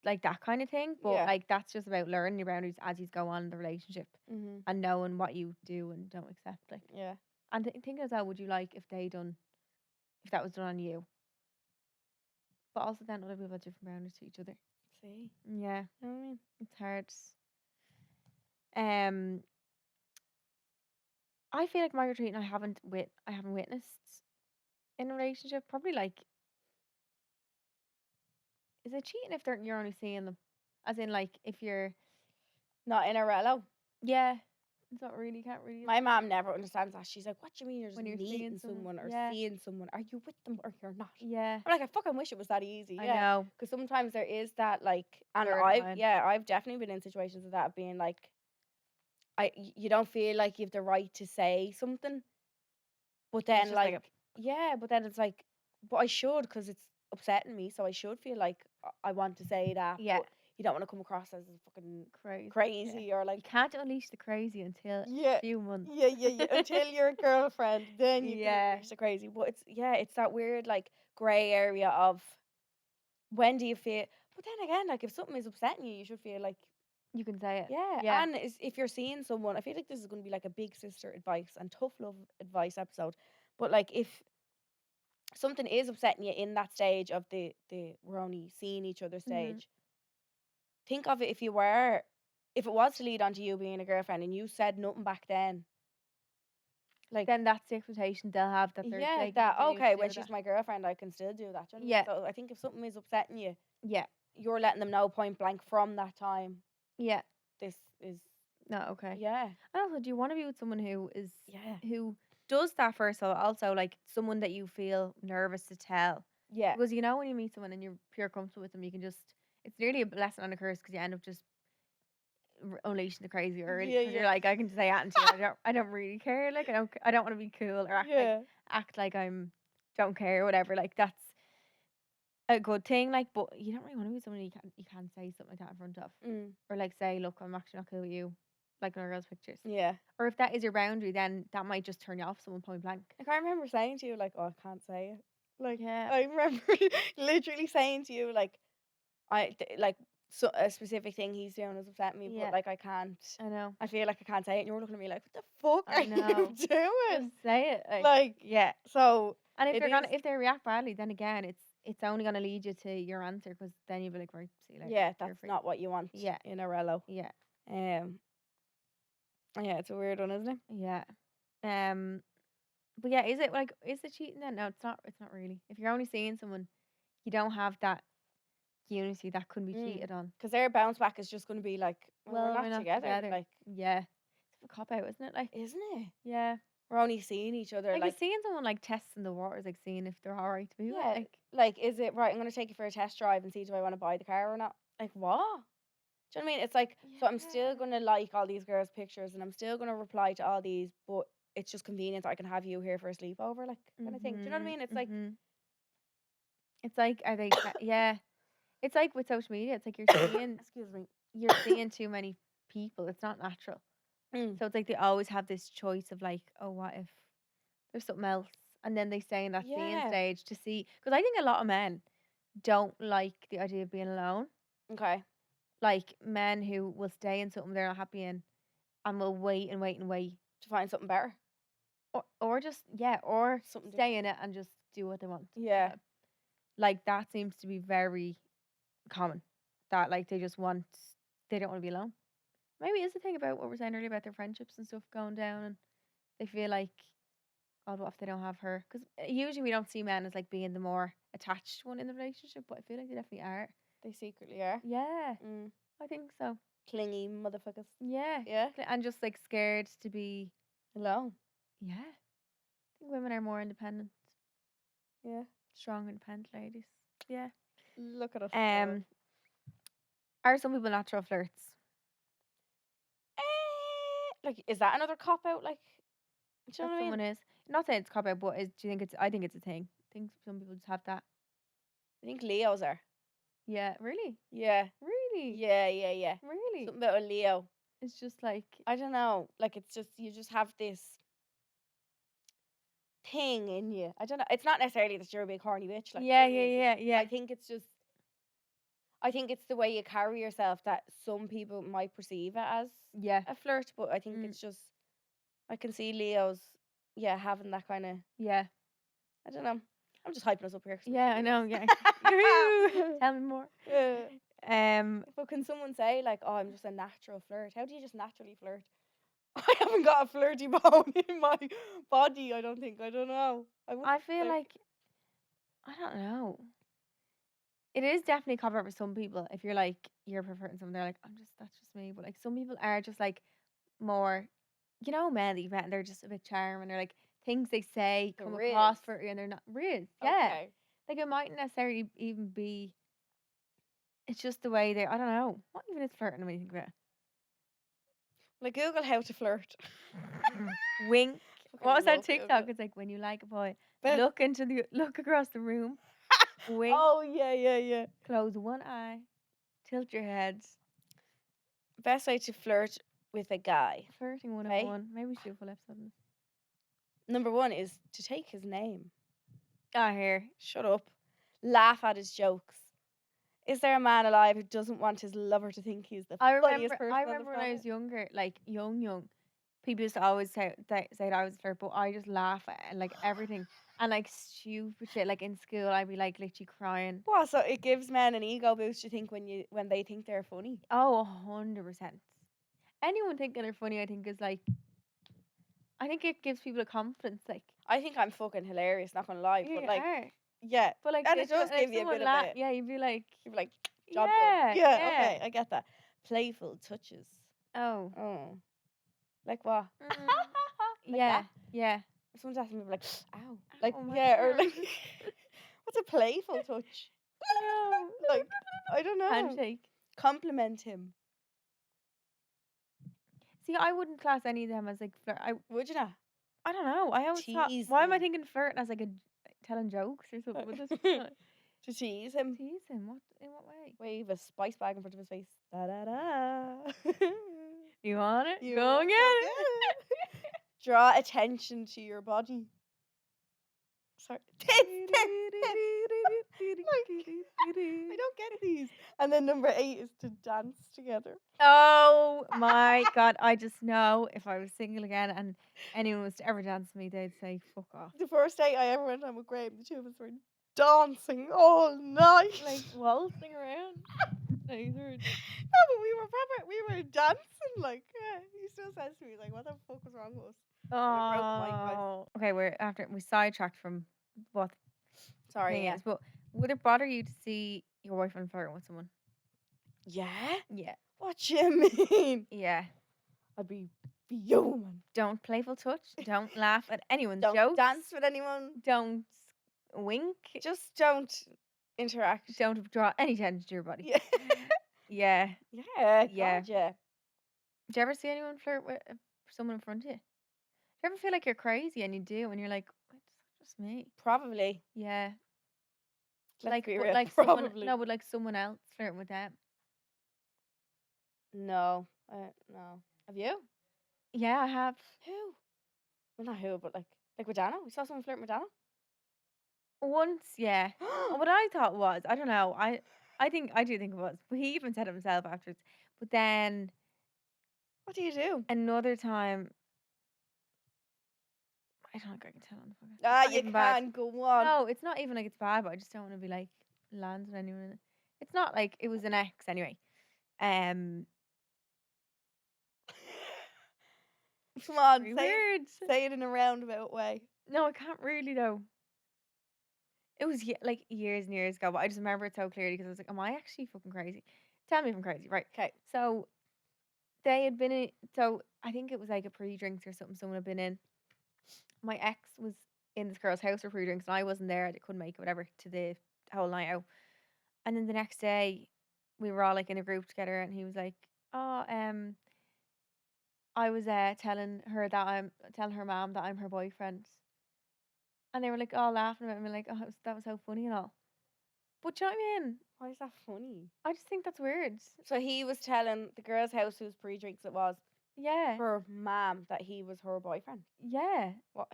Like that kind of thing. But Yeah. like that's just about learning your boundaries as you go on in the relationship Mhm. and knowing what you do and don't accept. Like, Yeah. and thinking as well, would you like if that was done on you? But also then other people have different boundaries to each other. See. Yeah, You know what I mean? it's hard. I feel like micro cheating I haven't witnessed in a relationship. Probably like, is it cheating if you're only seeing them, as in like if you're Not in a relo. yeah, it's not really can't really. My mom never understands that. She's like, "What do you mean you're just When you're meeting seeing someone or yeah. seeing someone? Are you with them or you're not?" Yeah, I'm like, I fucking wish it was that easy. I Yeah. know. Because sometimes there is that like, and Blurred line. I've definitely been in situations of that being like, you don't feel like you have the right to say something, but It's then just like, Yeah, but then it's like, but I should because it's upsetting me, so I should feel like I want to say that, Yeah. but you don't want to come across as fucking Crazy. crazy or You like, can't unleash the crazy until a yeah, few months. yeah. Until you're a girlfriend, then you can Yeah. unleash the crazy. But it's that weird like grey area of when do you feel. But then again, like if something is upsetting you, you should feel like You can say it. yeah. Yeah. And if you're seeing someone, I feel like this is going to be like a big sister advice and tough love advice episode. But like if something is upsetting you in that stage of the we're only seeing each other stage, think of it if it was to lead on to you being a girlfriend and you said nothing back then, like Then that's the expectation they'll have that they're yeah, they can that continue okay to when do she's that. my girlfriend I can still do that. Do you know what I mean? Yeah. So I think if something is upsetting you, Yeah. you're letting them know point blank from that time. Yeah. This is No, okay. yeah, And also, do you want to be with someone who is yeah, who does that first, so also like someone that you feel nervous to tell? yeah, Because you know when you meet someone and you're pure comfortable with them, you can just it's nearly a blessing and a curse because you end up just unleashing the crazy early yeah, because you're yeah, like I can say that to you. I don't really care. Like I don't want to be cool or yeah. act like I'm don't care or whatever. Like that's a good thing. Like, but you don't really want to be someone you can't say something like that in front of Mm, or like say, look, I'm actually not cool with you, like in our girls' pictures. yeah. Or if that is your boundary, then that might just turn you off someone point blank. Like I remember saying to you like, oh, I can't say it. Like Yeah. I remember literally saying to you like like so a specific thing he's doing has upset me, Yeah. but like I can't. I know. I feel like I can't say it, and you're looking at me like, what the fuck I are know. you doing? Just say it. Like, yeah. so And if it they're is. if they react badly, then again, it's only gonna lead you to your answer because then you'll be like, right, see you later. Yeah, You're that's free. not what you want. Yeah. In a relo. Yeah. Yeah, it's a weird one, isn't it? Yeah. But yeah, is it cheating then? No, it's not. It's not really. If you're only seeing someone, you don't have that unity that couldn't be cheated on. Because their bounce back is just going to be like, well, we're not together. Like, yeah, it's a cop out, isn't it? Like, isn't it? yeah, We're only seeing each other. like Like, you're seeing someone like testing the waters, like seeing if they're all right to be with. yeah, like, is it right? I'm going to take you for a test drive and see do I want to buy the car or not? Like, what? Do you know what I mean? It's like, so I'm still Yeah. going to like all these girls' pictures and I'm still going to reply to all these, but it's just convenient that I can have you here for a sleepover, like, kind of thing. Do you know what I mean? It's like, are they? Yeah, it's like with social media. It's like you're seeing, excuse me. you're seeing too many people. It's not natural. So it's like they always have this choice of like, oh, what if there's something else? And then they stay in that seeing Yeah. stage to see. Because I think a lot of men don't like the idea of being alone. Okay. Like men who will stay in something they're not happy in and will wait and wait and wait. To find something better. Or just, yeah, or Something stay in it and just do what they want. Yeah. Like that seems to be very common. That like they don't want to be alone. Maybe it's the thing about what we're saying earlier about their friendships and stuff going down and they feel like, God, what if they don't have her? Because usually we don't see men as like being the more attached one in the relationship, but I feel like they definitely are. They secretly are. Yeah, Mm. I think so. Clingy motherfuckers. Yeah. Yeah. And just like scared to be Alone. Yeah. I think women are more independent. Yeah. Strong, independent ladies. Yeah. Look at us. Are some people natural flirts? Like, is that another cop out? Like, do you know what I mean? Someone is. Not saying it's cop out, but do you think it's? I think it's a thing. I think some people just have that. I think Leos are. Yeah. Really. Yeah. Really. Yeah. Yeah. Really. Something about a Leo. It's just like I don't know. Like, it's just you just have this thing in you. I don't know. It's not necessarily that you're a big horny bitch. Like, yeah. do you know what I mean? Yeah. I think it's just. I think it's the way you carry yourself that some people might perceive it as Yeah. a flirt, but I think it's just. I can see Leos, yeah, having that kind of. Yeah. I don't know. I'm just hyping us up here. Yeah, I know. Yeah. Woohoo! Tell me more. But can someone say like, "Oh, I'm just a natural flirt"? How do you just naturally flirt? I haven't got a flirty bone in my body. I don't think. I don't know. I feel like I don't know. It is definitely covered for some people. If you're like you're preferring someone, they're like, that's just me. But like some people are just like more, men that you've met and they're just a bit charming. And they're like things they say The come riz. across for you and they're not riz. Yeah. Okay. Like it mightn't necessarily even be. It's just the way they. I don't know. What even is flirting when you think about it? Like Google how to flirt. Wink. What was that love it, TikTok? It's like when you like a boy, but- look across the room, wink, Oh yeah. close one eye, tilt your heads. Best way to flirt with a guy. Flirting Okay. 101. Maybe we should do a full episode on this. Number 1 is to take his name. Ah, here. Shut up. Laugh at his jokes. Is there a man alive who doesn't want his lover to think he's the funniest person I on the remember when I planet? was younger, like young, people used to always say that I was a flirt, but I just laugh at like everything and like stupid shit. Like in school, I'd be like literally crying. What? So it gives men an ego boost, you think, when they think they're funny? Oh, 100%. Anyone thinking they're funny, I think is like, I think it gives people a confidence. Like, I think I'm fucking hilarious, not gonna lie. yeah, But you like, are. yeah. But like, And it if does if give you a someone bit of a- yeah, you'd be like, Job yeah, done. Yeah, yeah. okay, I get that. Playful touches. Oh, Oh. Like what? Mm, Like yeah, that? yeah. Someone's asking me like, ow. Like, Oh my yeah, or God. like, what's a playful touch? No. Like, I don't know. Handshake. Compliment him. See, I wouldn't class any of them as like flirt. Would you not? I don't know. I always thought, Tease why am I him. thinking flirting as like a telling jokes or something? With this To tease him. tease him. What in what way? Wave a spice bag in front of his face. Da da da. You want it? You Go and get go it. Draw attention to your body. Sorry. I don't get these. And then number 8 is to dance together. Oh my God! I just know if I was single again and anyone was to ever dance with me, they'd say "fuck off." The first date I ever went on with Graham, the two of us were dancing all night. Like waltzing around. Nice word. No, but we were dancing, like, yeah. He still says to me, like, what the fuck was wrong with us? I broke my voice. Oh. Okay, we sidetracked from what the Sorry, thing yeah. is, but would it bother you to see your boyfriend flirting with someone? Yeah? Yeah. What you mean? Yeah. I'd be fuming. Don't playful touch. Don't laugh at anyone's Don't jokes. dance with anyone. Don't wink. Just don't interact. Don't draw any attention to your body. Yeah. Yeah. Yeah. Yeah. God, yeah. Do you ever see anyone flirt with someone in front of you? Do you ever feel like you're crazy and you do and you're like, it's just me? Probably. Yeah. Let's Like, be but real. like Probably. someone, no, but like someone else flirting with them. No. No. Have you? Yeah, I have. Who? Well, not who, but like with Dano. We saw someone flirting with Dano. Once, yeah. What I thought was, I don't know. I do think it was. But he even said it himself afterwards. But then What do you do? another time, I don't think I can tell on the podcast. It's Ah, not you even bad. can go on. No, it's not even like it's bad, but I just don't want to be like landing anyone in it. It's not like it was an ex anyway. Come on, Very say weird. say it in a roundabout way. No, I can't really though. It was like years and years ago, but I just remember it so clearly because I was like, "Am I actually fucking crazy? Tell me if I'm crazy, right?" Okay. So they had been in. So I think it was like a pre-drinks or something. Someone had been in. My ex was in this girl's house for pre-drinks, and I wasn't there. I couldn't make it, whatever, to the whole night out. And then the next day, we were all like in a group together, and he was like, "Oh, I was telling her mom that I'm her boyfriend." And they were like all laughing about me, like, "Oh, that was so funny and all." But do you know what I mean? Why is that funny? I just think that's weird. So he was telling the girl's house whose pre-drinks it was Yeah. her mom that he was her boyfriend. Yeah. What?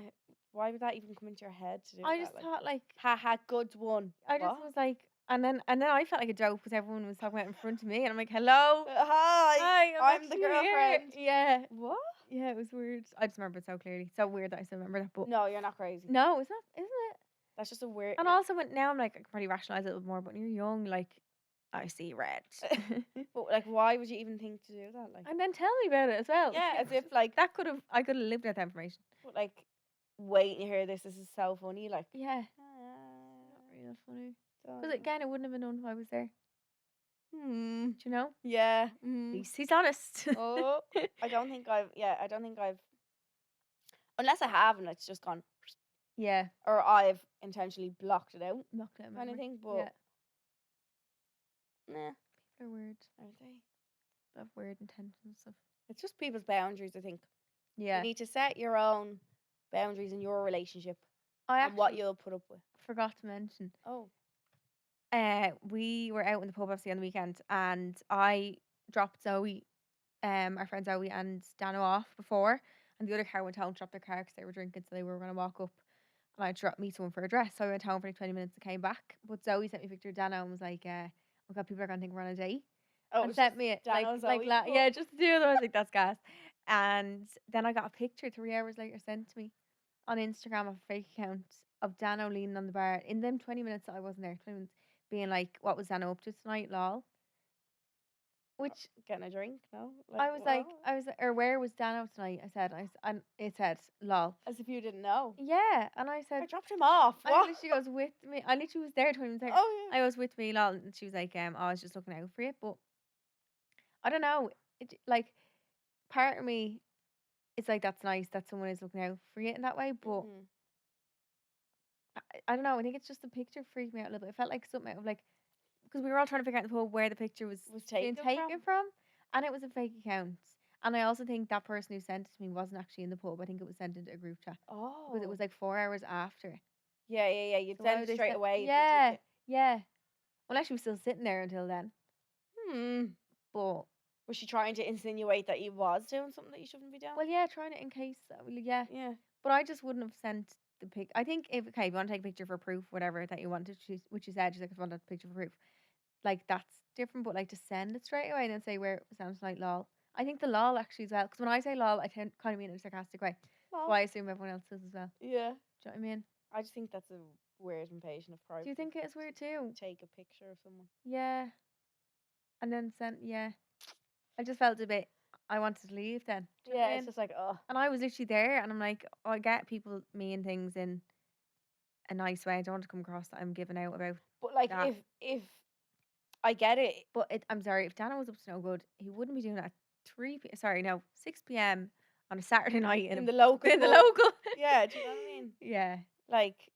Why would that even come into your head to do I that? just Like, thought like haha, good one. I just What? was like, and then I felt like a joke because everyone was talking about it in front of me, and I'm like, "Hello, Hi, hi, I'm the actually here." girlfriend. Yeah. What? Yeah, it was weird. I just remember it so clearly. So weird that I still remember that. But No, you're not crazy. no, it's not, isn't it? That's just a weird. And also, now I'm like, I can probably rationalize it a little more. But when you're young, like, I see red. But like, why would you even think to do that? Like, And then tell me about it as well. yeah, as if like, I could have lived with that information. but, like, wait to hear this. This is so funny. Like, Yeah. Not real funny. Because don't- again, it wouldn't have been known if I was there. hmm. Do you know? Yeah. At least he's honest. Oh, I don't think I've. Unless I have, and it's just gone, Yeah. or I've intentionally blocked it out, Knocked out kind of memory. thing. But Yeah. nah, They're weird. aren't they? They have weird intentions and stuff. It's just people's boundaries. I think Yeah. you need to set your own boundaries in your relationship I and what actually you'll put up with. forgot to mention. Oh. We were out in the pub obviously on the weekend, and I dropped Zoe, our friend Zoe and Dano off before, and the other car went home to drop their car because they were drinking, so they were going to walk up, and I dropped meet someone for a dress. So I went home for like 20 minutes and came back. But Zoe sent me a picture of Dano and was like, "Oh God, people are going to think we're on a date." Oh, And it's sent just me it Dano and Zoe in the yeah, pub? just the two of them. I was like, "That's gas." And then I got a picture 3 hours later sent to me on Instagram of a fake account of Dano leaning on the bar in them 20 minutes that I wasn't there. 20 minutes being like, "What was Dano up to tonight, lol?" Which Getting a drink, no? I was like, or where was Dano tonight? I said, and it said, lol. As if you didn't know. Yeah, and I I said, dropped him off. I What? literally goes with me. I literally was there 20 minutes later. Oh, yeah. I was with me, lol, and she was like, I was just looking out for you, but I don't know. It, like, part of me, it's like that's nice that someone is looking out for you in that way, but Mhm. I don't know. I think it's just the picture freaked me out a little bit. It felt like something out of like, because we were all trying to figure out in the pub where the picture was being taken from, and it was a fake account. And I also think that person who sent it to me wasn't actually in the pub. I think it was sent into a group chat because it Oh. was like 4 hours after. Yeah. You'd So why send would it they straight sen- away. if you Yeah, took it. yeah. Well, actually, was still sitting there until then. But Was she trying to insinuate that you was doing something that you shouldn't be doing? well, yeah, trying it in case. Yeah. Yeah. But I just wouldn't have sent the pic. I think if you want to take a picture for proof, whatever that you wanted, which you said, she's like, if I want a picture for proof, like that's different. But like to send it straight away and then say where it sounds like lol. I think the lol actually as well, because when I say lol, I kind of mean it in a sarcastic way. Well, So I assume everyone else does as well. yeah. Do you know what I mean? I just think that's a weird invasion of privacy. Do you think it is weird too? Take a picture of someone. Yeah. And then send, yeah. I just felt a bit. I wanted to leave then. Do you know what I Yeah, mean? it's just like, oh. And I was literally there, and I'm like, I get people mean things in a nice way. I don't want to come across that I'm giving out about. But like, that. if I get it, But I'm sorry, if Dana was up to no good, he wouldn't be doing that at 6 p.m. on a Saturday night in the local, in the pub. local. Yeah, do you know what I mean? Yeah. Like,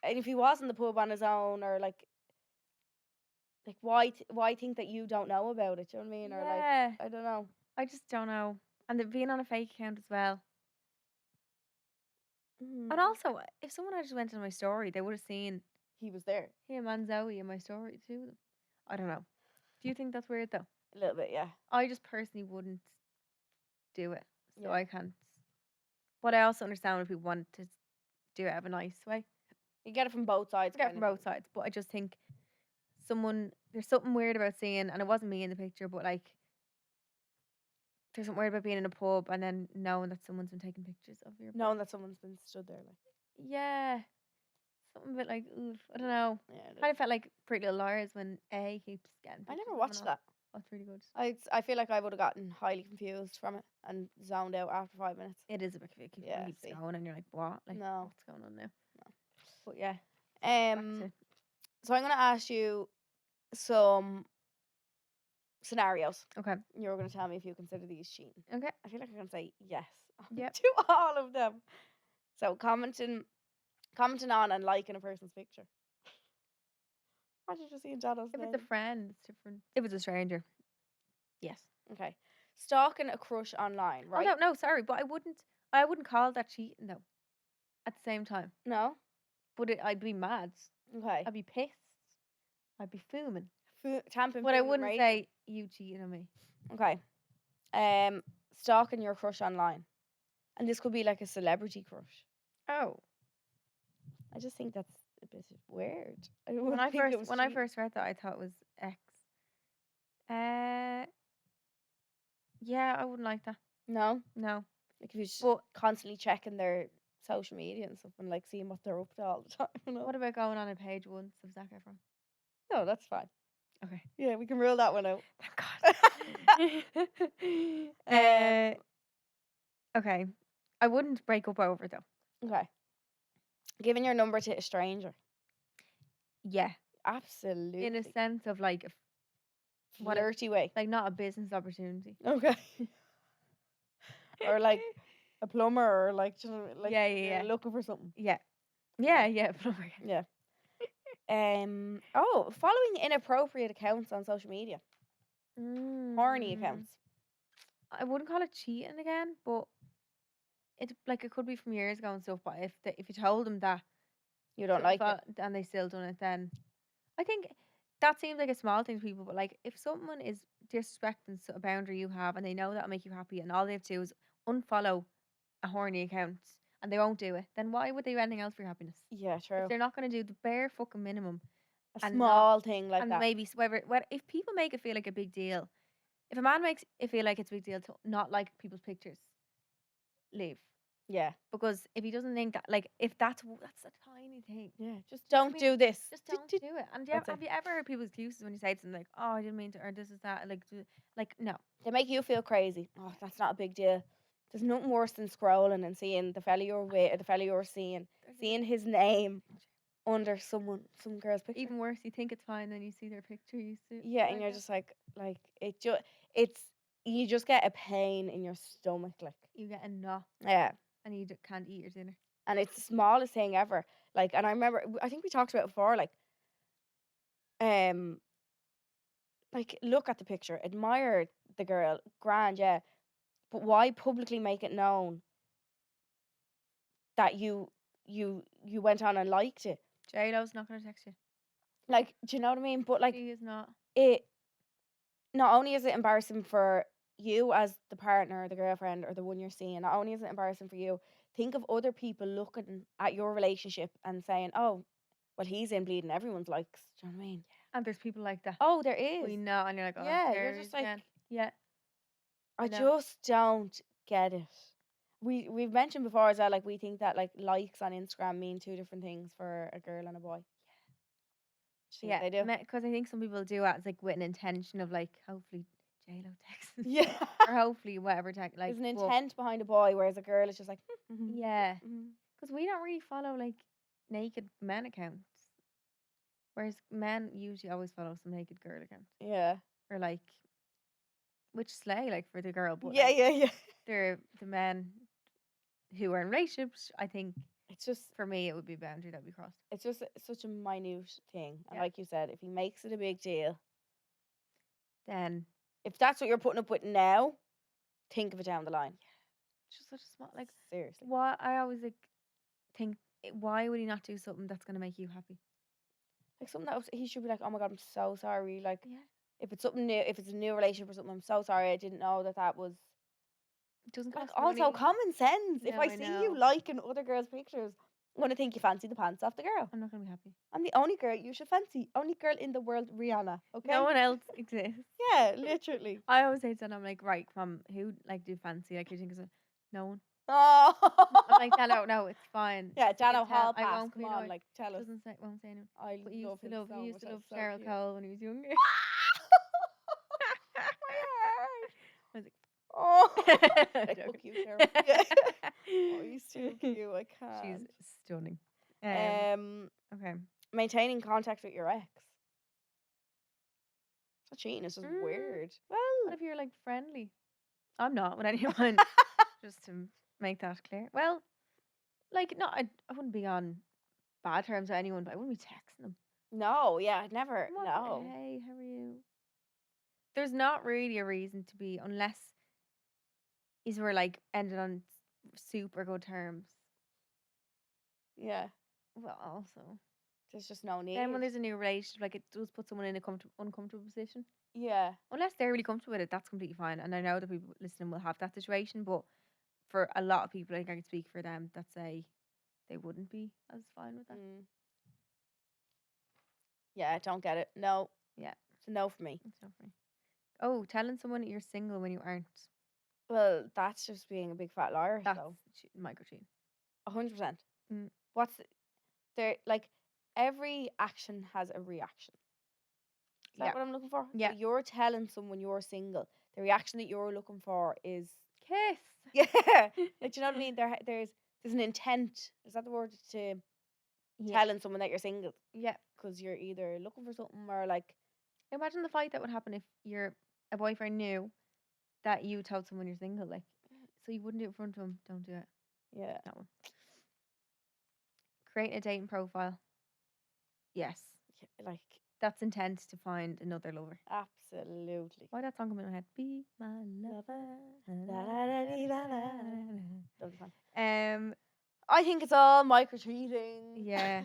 and if he was in the pub on his own, or like why think that you don't know about it? Do you know what I mean? Or Yeah. like, I don't know. I just don't know. And they're being on a fake account as well. And also, if someone had just went on my story, they would have seen He was there. him and Zoe in my story too. I don't know. Do you think that's weird though? A little bit, yeah. I just personally wouldn't do it. So Yeah. I can't. But I also understand when people want to do it in a nice way. You get it from both sides. Get it from both sides. But I just think there's something weird about seeing, and it wasn't me in the picture, but like, there's something weird about being in a pub and then knowing that someone's been taking pictures of your. Knowing that someone's been stood there, like. Yeah. Something a bit like, oof, I don't know. Yeah. Kind of felt like Pretty Little Liars when A keeps getting. I pictures never of watched someone else. that. Oh, it's really good. I feel like I would have gotten highly confused from it and zoned out after 5 minutes. It is a bit confusing. Yeah, It keeps see. going, and you're like, what? Like, No. what's going on now? No. But yeah. back to- So I'm gonna ask you some scenarios. Okay. You're gonna tell me if you consider these cheating. Okay. I feel like I'm gonna say yes. Yep. To all of them. So commenting on and liking a person's picture. Imagine just seeing Jano's If name. it's a friend, it's different. If it's a stranger, yes. Okay. Stalking a crush online, right? Oh no, sorry, but I wouldn't call that cheating though. At the same time, No? but I'd be mad. Okay. I'd be pissed. I'd be fuming. Tamping. But I fuming, wouldn't right? say you cheating on me. Okay. Stalking your crush online. And this could be like a celebrity crush. Oh, I just think that's a bit weird. when I first read that, I thought it was X. Yeah, I wouldn't like that. No? No. Like if you're just But constantly checking their social media and stuff and like seeing what they're up to all the time. You know? what about going on a page once of Zac Efron? No, that's fine. Okay. Yeah, we can rule that one out. Thank God. Okay. I wouldn't break up over it though. Okay. Giving your number to a stranger. Yeah. Absolutely. In a sense of like, what flirty way. like not a business opportunity. Okay. Or like a plumber, or like, you know, like Yeah. you're looking for something. Yeah. Yeah. Following inappropriate accounts on social media. Horny accounts. I wouldn't call it cheating again, but it could be from years ago and stuff. But if you told them that You don't like it. and they still done it, then I think that seems like a small thing to people. But like if someone is disrespecting a boundary you have and they know that'll make you happy, and all they have to do is unfollow a horny account and they won't do it, then why would they do anything else for your happiness? Yeah, If true. they're not going to do the bare fucking minimum, A and not small thing like and that. maybe whether if people make it feel like a big deal, if a man makes it feel like it's a big deal to not like people's pictures, leave. Yeah. Because if he doesn't think that, like, if that's a tiny thing, Yeah. Just you know what I don't mean? do this. Just don't do it. And That's have it. you ever heard people's excuses when you say something like, "Oh, I didn't mean to," or "This is that," like no. They make you feel crazy. Oh, that's not a big deal. There's nothing worse than scrolling and seeing the fella you're with or the fella you're seeing his name under some girl's picture. Even worse, you think it's fine, then you see their picture. Yeah, and you're just like you just get a pain in your stomach, like. you get a knot Yeah. and you can't eat your dinner. And it's the smallest thing ever. Like, and I remember, I think we talked about it before, um, like, look at the picture, admire the girl, grand, yeah, but why publicly make it known that you went on and liked it? J-Lo's not going to text you. Like, do you know what I mean? But like, She is not. it not only is it embarrassing for you as the partner or the girlfriend or the one you're seeing, not only is it embarrassing for you, think of other people looking at your relationship and saying, "Oh, well, he's in bleeding everyone's likes." Do you know what I mean? And there's people like that. Oh, there is. We know, and you're like, oh, Yeah, there you're he just is like, again. Yeah. I know. just don't get it. We've mentioned before as well, like, we think that like likes on Instagram mean two different things for a girl and a boy. Yeah, they do. because I think some people do it as like with an intention of like hopefully J-Lo texts. Yeah. Or hopefully whatever text. Like, There's an but intent behind a boy, whereas a girl is just like, yeah, mhm. because we don't really follow like naked men accounts, whereas men usually always follow some naked girl accounts, Yeah. or like which slay like for the girl, but Yeah, like, yeah. they're the men who are in relationships. I think It's just for me it would be a boundary that would be crossed. it's just such a minute thing. And Yeah. like you said, if he makes it a big deal, Then if that's what you're putting up with now, think of it down the line. it's just such a small like. Seriously. Why I always like think why would he not do something that's gonna make you happy? Like something that he should be like, "Oh my god, I'm so sorry." Like, Yeah. if it's something new, if it's a new relationship or something, I'm so sorry. I didn't know that was It doesn't like cost also money. common sense. If No, I I see know. you liking other girls' pictures, I'm gonna think you fancy the pants off the girl. I'm not gonna be happy. I'm the only girl you should fancy. Only girl in the world, Rihanna. Okay. No one else exists. Yeah, literally. I always say to them, I'm like, right, come, who like do fancy? Like, you think it's no one? Oh. I'm like, no, it's fine. Yeah, Dano It's Hall I pass. won't Come be on, annoyed. like, tell us. Won't say anything. I But you love used him to love, so he much. used to love That's so Cheryl cute. Cole when he was younger. My heart. I was like, Oh. I'm Fuck you, joking. Cheryl. Yeah. Oh, he's too cute. I She's can't. stunning. Okay. Maintaining contact with your ex. It's not cheating. It's just Mm. weird. What Well, if you're like friendly? I'm not with anyone. Just to make that clear. Well, like, no, I wouldn't be on bad terms with anyone, but I wouldn't be texting them. no, yeah, I'd never. What? No. Hey, how are you? There's not really a reason to be, unless is we're like ended on super good terms. Yeah, Well, also, there's just no need. then when there's a new relationship, like it does put someone in a uncomfortable position. Yeah. Unless they're really comfortable with it, that's completely fine. And I know that people listening will have that situation, but for a lot of people, I think I can speak for them that say they wouldn't be as fine with that. Yeah, I don't get it. No. Yeah. It's a no for me. It's not for me. Oh, telling someone that you're single when you aren't. Well, that's just being a big fat liar. That's So micro cheating. 100%. Mm. There? Like, every action has a reaction. Is that what I'm looking for? Yeah. So you're telling someone you're single. The reaction that you're looking for is Kiss. yeah. Like, do you know what I mean? There's an intent. Is that the word to telling someone that you're single? Yeah. Because you're either looking for something or like. Imagine the fight that would happen if a boyfriend knew that you told someone you're single, like, so you wouldn't do it in front of him. Don't do it. Yeah. That one. Create a dating profile. Yes. Yeah, like, That's intent to find another lover. Absolutely. Why that song come in my head? Be my lover. Lovely song. Um, I think it's all micro cheating. yeah,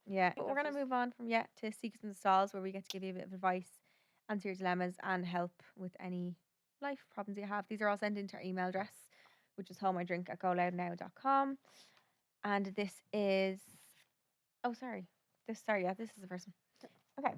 yeah. But we're that's gonna just- move on from to Secrets in the Stalls, where we get to give you a bit of advice, answer your dilemmas, and help with any life problems you have. These are all sent into our email address, which is homeidrink@goloudnow.com. And this is, oh sorry, this is the first one. Okay.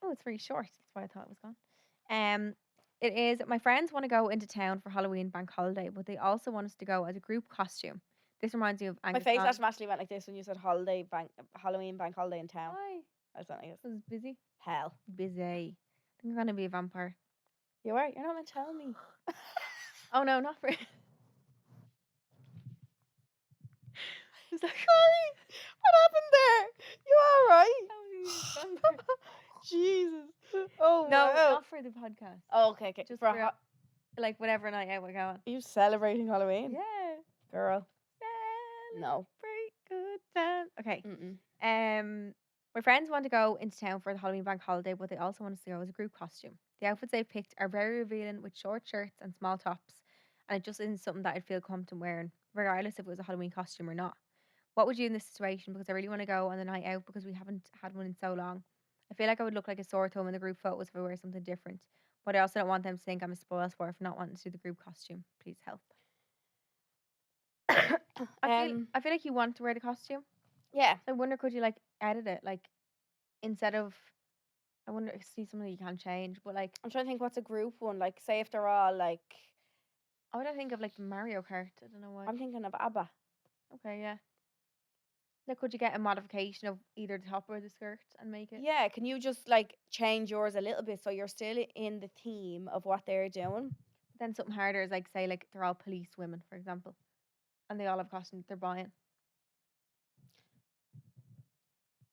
Oh, it's really short. That's why I thought it was gone. It is, my friends want to go into town for Halloween bank holiday, but they also want us to go as a group costume. This reminds me of My Angus face Thom. automatically went like this when you said Halloween bank holiday in town. Why? I was like this. I was busy. Hell. Busy. I think I'm gonna be a vampire. You are? You're not meant to tell me. Oh no, not for. Sorry. What happened there? You alright? Jesus. Oh No, wow. not for the podcast. Oh, okay. Just For for like whatever night out we're going. are you celebrating Halloween? Yeah. Girl. No. Celebrate good time. Okay. Mm-mm. My friends want to go into town for the Halloween bank holiday, but they also want us to go as a group costume. The outfits they've picked are very revealing with short shirts and small tops, and it just isn't something that I'd feel comfortable wearing, regardless if it was a Halloween costume or not. What would you do in this situation? Because I really want to go on the night out because we haven't had one in so long. I feel like I would look like a sore thumb in the group photos if I wear something different, but I also don't want them to think I'm a spoilsport for not wanting to do the group costume. Please help. I feel like you want to wear the costume. Yeah. So I wonder, could you like edit it like instead of? I wonder if see something you can't change, but like I'm trying to think what's a group one. Like, say if they're all like. I would think of like Mario Kart. I don't know why. I'm thinking of ABBA. Okay, yeah. Like, could you get a modification of either the top or the skirt and make it? Yeah, can you just like change yours a little bit so you're still in the theme of what they're doing? Then something harder is like say like they're all police women, for example, and they all have costumes they're buying.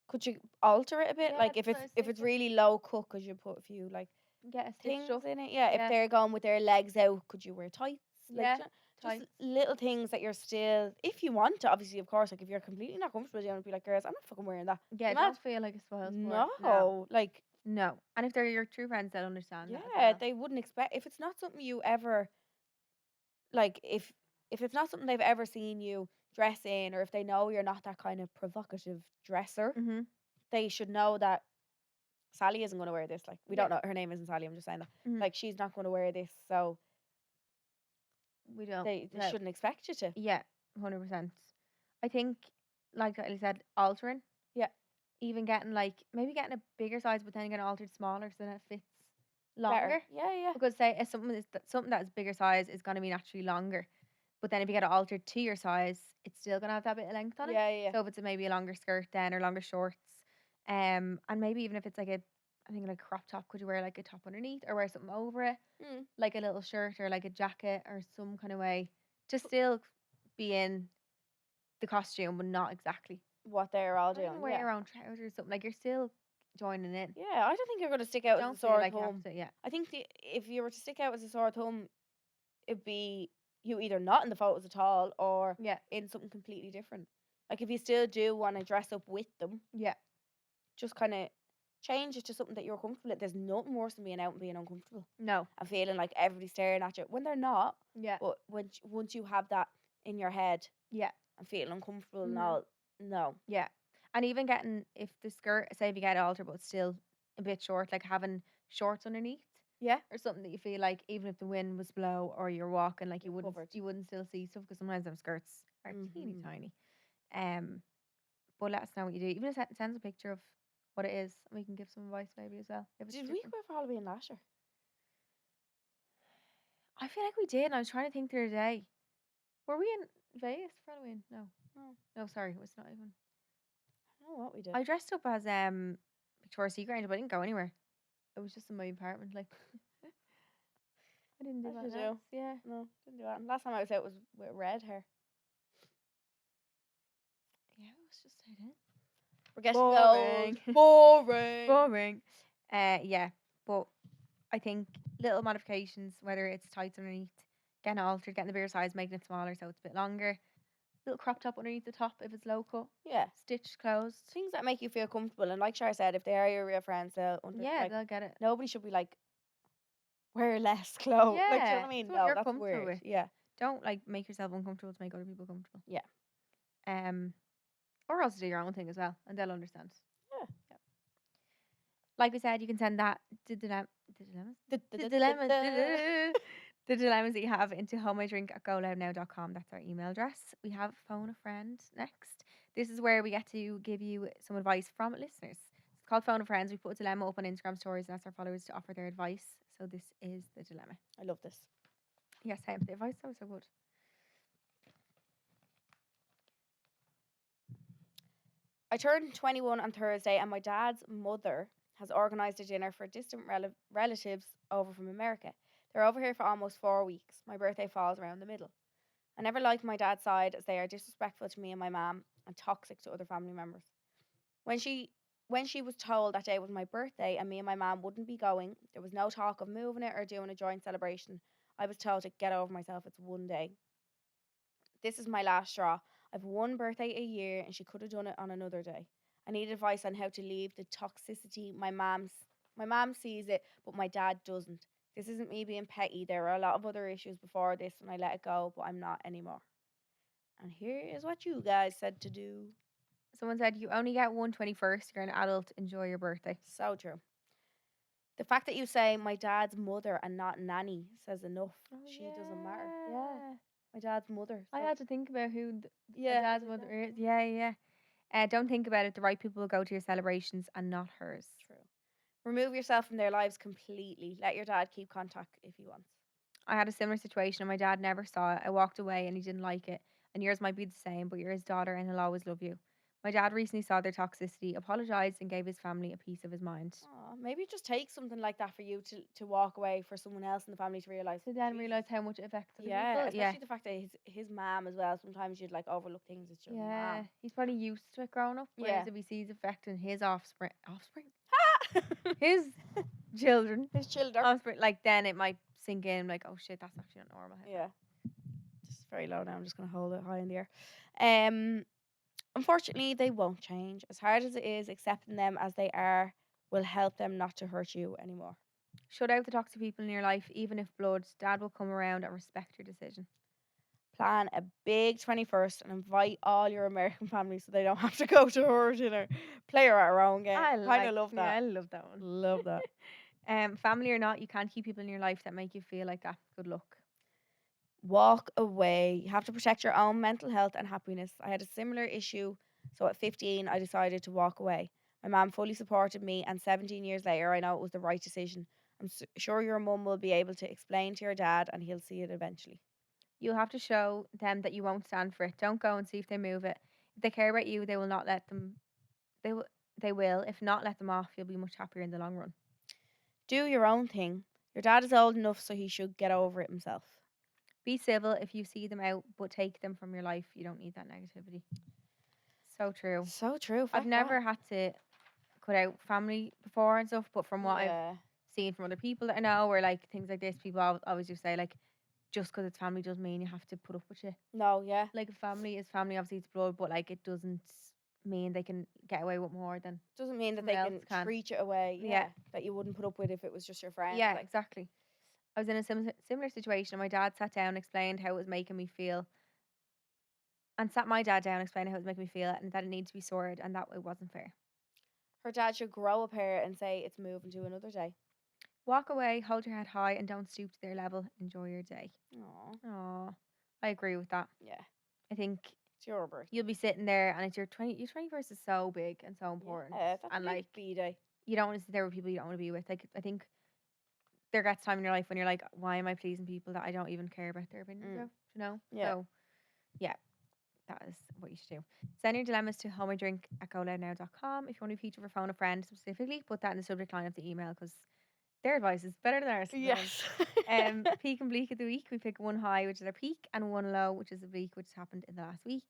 Could you alter it a bit? Yeah, Like if that's what I it's was if it's thinking. really low cut, could you put a few like Get a things stitched up. in it? Yeah, Yeah. if they're going with their legs out, could you wear tights? Like, Yeah, just tights. little things that you're still, if you want to, obviously, of course. Like if you're completely not comfortable, you want to be like, girls, I'm not fucking wearing that. Yeah, You don't mad? feel like a spoil sport. No, like No. And if they're your true friends, they'll understand that as yeah, well. they wouldn't expect if it's not something you ever like if it's not something they've ever seen you dress in, or if they know you're not that kind of provocative dresser, Mm-hmm. they should know that Sally isn't going to wear this. Like we Yeah. don't know her name isn't Sally. I'm just saying that Mhm. like she's not going to wear this, so We don't. they no. shouldn't expect you to. Yeah, 100%. I think, like Ellie said, altering. Yeah. Even getting like maybe getting a bigger size, but then getting altered smaller so then it fits Better. longer. Yeah. Because say if something that is bigger size is going to be naturally longer, but then if you get it altered to your size, it's still going to have that bit of length on it. Yeah. So if it's maybe a longer skirt then or longer shorts, and maybe even if it's like I think like crop top, could you wear like a top underneath or wear something over it, like a little shirt or like a jacket or some kind of way to still be in the costume, but not exactly. What they're all Or even doing. wear Yeah. your own trousers or something. Like you're still joining in. Yeah, I don't think you're going to stick out as Don't a feel sore like you have thumb. to, yeah. I think if you were to stick out as a sore thumb, it'd be you either not in the photos at all or Yeah. in something completely different. Like if you still do want to dress up with them, Yeah. just kind of change it to something that you're comfortable with. There's nothing worse than being out and being uncomfortable No. and feeling like everybody's staring at you when they're not. Yeah. But once you have that in your head, Yeah. and feeling uncomfortable and Mhm. all, no. Yeah. And even getting, if the skirt, say if you get it altered, but it's still a bit short, like having shorts underneath. Yeah. Or something that you feel like even if the wind was blow or you're walking, like You're covered. you wouldn't still see stuff because sometimes them skirts are teeny Mhm. tiny. But let us know what you do. Even if it sends a picture of what it is, and we can give some advice maybe as well. If it's Did we different. go for Halloween last year? I feel like we did, and I was trying to think the other day. Were we in Vegas for Halloween? No. No, sorry, it was not even. I don't know what we did. I dressed up as Victoria's Secret, but I didn't go anywhere. It was just in my apartment, like. I didn't do What that. did you do? else, Yeah. No, didn't do that. And last time I was out was with red hair. Yeah, it was just I did. We're getting Boring. old. Boring. Boring. Yeah, but I think little modifications, whether it's tights underneath, getting it altered, getting the bigger size, making it smaller so it's a bit longer. Little crop top underneath the top if it's low cut. Yeah. Stitched closed. Things that make you feel comfortable. And like Shar said, if they are your real friends, they'll Yeah, like, they'll get it. nobody should be like, wear less clothes. Like, do you know Yeah, what I mean? it's what No, you're that's comfortable weird. with. Yeah. Don't like make yourself uncomfortable to make other people comfortable. Yeah. Or also do your own thing as well, and they'll understand. Yeah. Like we said, you can send that the dilemmas that you have into homeidrink@goloudnow.com. That's our email address. We have phone a friend next. This is where we get to give you some advice from listeners. It's called Phone a Friends. We put a dilemma up on Instagram stories and ask our followers to offer their advice. So this is the dilemma. I love this. Yes, same. The advice was so good. I turned 21 on Thursday, and my dad's mother has organised a dinner for distant relatives over from America. They're over here for almost 4 weeks. My birthday falls around the middle. I never liked my dad's side, as they are disrespectful to me and my mum and toxic to other family members. When she was told that day was my birthday and me and my mum wouldn't be going, there was no talk of moving it or doing a joint celebration. I was told to get over myself. It's one day. This is my last straw. I've one birthday a year and she could have done it on another day. I need advice on how to leave the toxicity. My mom sees it, but my dad doesn't. This isn't me being petty. There were a lot of other issues before this and I let it go, but I'm not anymore. And here is what you guys said to do. Someone said you only get one 21st. You're an adult. Enjoy your birthday. So true. The fact that you say my dad's mother and not nanny says enough. She doesn't matter. Yeah. My dad's mother. I so- had to think about who my Yeah, dad's who mother that- is. Yeah. Don't think about it. The right people will go to your celebrations and not hers. True. Remove yourself from their lives completely. Let your dad keep contact if he wants. I had a similar situation and my dad never saw it. I walked away and he didn't like it. And yours might be the same, but you're his daughter and he'll always love you. My dad recently saw their toxicity, apologized, and gave his family a piece of his mind. Aw, maybe it just takes something like that for you to walk away, for someone else in the family to realise. To then Jesus. realise how much it affects other Yeah, people. especially the fact that his mom as well. Sometimes you'd like overlook things. It's your Yeah. mom. He's probably used to it growing up. Whereas Yeah. if he sees affecting his his children, His children. offspring, like then it might sink in, like, oh shit, that's actually not normal. Yeah. Just very low now. I'm just gonna hold it high in the air. Unfortunately, they won't change. As hard as it is, accepting them as they are will help them not to hurt you anymore. Shut out the toxic people in your life, even if blood. Dad will come around and respect your decision. Plan a big 21st and invite all your American families so they don't have to go to her dinner. Play her at her own game. I kind of love that. Yeah, I love that one. Love that. Family or not, you can't keep people in your life that make you feel like that. Good luck. Walk away. You have to protect your own mental health and happiness. I had a similar issue, so at 15, I decided to walk away. My mum fully supported me, and 17 years later, I know it was the right decision. I'm sure your mum will be able to explain to your dad, and he'll see it eventually. You'll have to show them that you won't stand for it. Don't go and see if they move it. If they care about you, they will not let them. They will. If not, let them off. You'll be much happier in the long run. Do your own thing. Your dad is old enough, so he should get over it himself. Be civil if you see them out, but take them from your life. You don't need that negativity. So true. So true. I've fuck that. never had to cut out family before and stuff, but from what I've Yeah. seen from other people that I know, or like things like this, people always just say like, just because it's family doesn't mean you have to put up with it. No, yeah. Like, a family is family, obviously it's blood, but like it doesn't mean they can get away with more than Doesn't mean that they someone can else can. treat you away. Yeah. That you wouldn't put up with if it was just your friend. Yeah, like- exactly. I was in a similar situation, and my dad sat down and explained how it was making me feel, and sat my dad down and explained how it was making me feel, and that it needed to be sorted, and that it wasn't fair. Her dad should grow a pair and say it's moving to another day. Walk away, hold your head high, and don't stoop to their level. Enjoy your day. Aw. Aw, I agree with that. Yeah. I think It's your birthday. you'll be sitting there, and it's your 21st is so big and so important, Yeah, that's and a big like B-day. you don't want to sit there with people you don't want to be with. Like, I think there gets time in your life when you're like, why am I pleasing people that I don't even care about their opinions of? You know? Yeah. So, yeah, that is what you should do. Send your dilemmas to homeidrink@goloudnow.com. If you want to be featured for phone a friend specifically, put that in the subject line of the email because their advice is better than ours. Yes. Peak and bleak of the week. We pick one high, which is our peak, and one low, which is a bleak, which happened in the last week.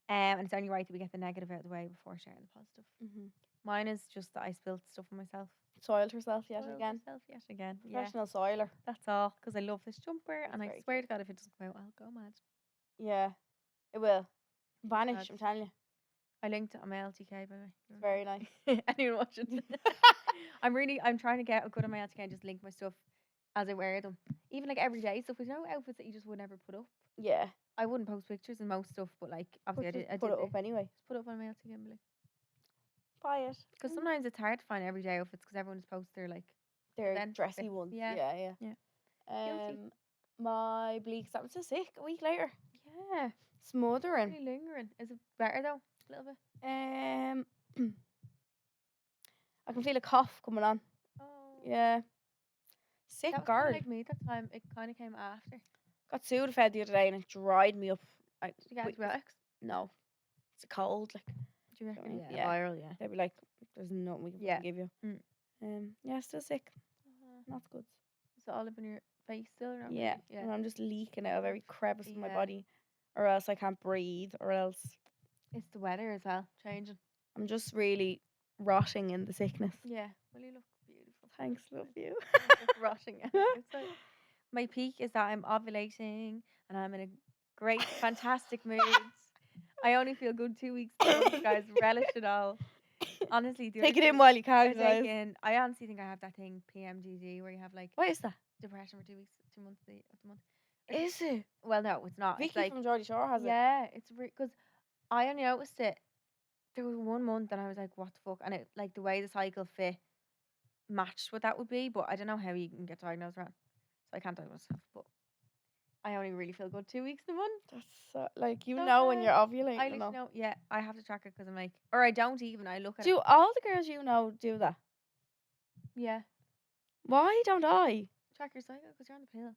And it's only right that we get the negative out of the way before sharing the positive. Mhm. Mine is just that I spilled stuff on myself. Soiled herself yet Soiled again. myself yet again. Yeah, Professional soiler. that's all. Because I love this jumper, and I very swear to God, if it doesn't come out, I'll go mad. Yeah. It will. Vanish, That's- I'm telling you. I linked it on my LTK, by the way. It's very nice. Anyone watching? I'm trying to get good on my LTK and just link my stuff as I wear them. Even like everyday stuff. There's no outfits that you just would never put up. Yeah. I wouldn't post pictures in most stuff, but like obviously I Put did it up anyway. Just put it up on my LTK and be like, Buy it. because sometimes it's hard to find everyday outfits because everyone just posts their like They're event dressy bits. ones. Yeah. Yeah. Guilty. My bleak exam was so sick a week later. Yeah. Smothering. Really lingering. Is it better though? A little bit. I can feel a cough coming on. Oh. Yeah. Sick That was kinda guard. like me that time. It kind of came after. Got Sudafed the other day and it dried me up. Did you get Wait, antibiotics? No. It's a cold. Like Do you reckon? Don't- Yeah. yeah. Viral. Yeah. they'd be like, there's nothing we can Yeah. fucking give you. Yeah, still sick. Not good. Is it all up in your face still? Or not Yeah. really? Yeah. And I'm just leaking out of every crevice in my Yeah. body. Or else I can't breathe. Or else It's the weather as well changing. I'm just really rotting in the sickness. Yeah. Well, you look beautiful. Thanks, love you. Just rotting outside. My peak is that I'm ovulating and I'm in a great, fantastic mood. I only feel good 2 weeks ago, guys. Relish it all. Honestly, the Take other it in day while you I can, was guys. taking- I honestly think I have that thing PMDD where you have like What is that? depression for 2 weeks, 2 months of the month. Is it? Well, no, it's not. Vicky It's like from Geordie Shore has it. yeah, it's because I only noticed it. There was 1 month and I was like, what the fuck? And it like the way the cycle fit matched what that would be, but I don't know how you can get diagnosed around. So I can't diagnose myself, but I only really feel good 2 weeks in a month. That's so, like you Don't know when I? you're ovulating. I and literally all. know. Yeah, I have to track it because I'm like, or I don't even. I look at Do it. all the girls you know do that? Yeah, Why don't I? track your cycle because you're on the pill.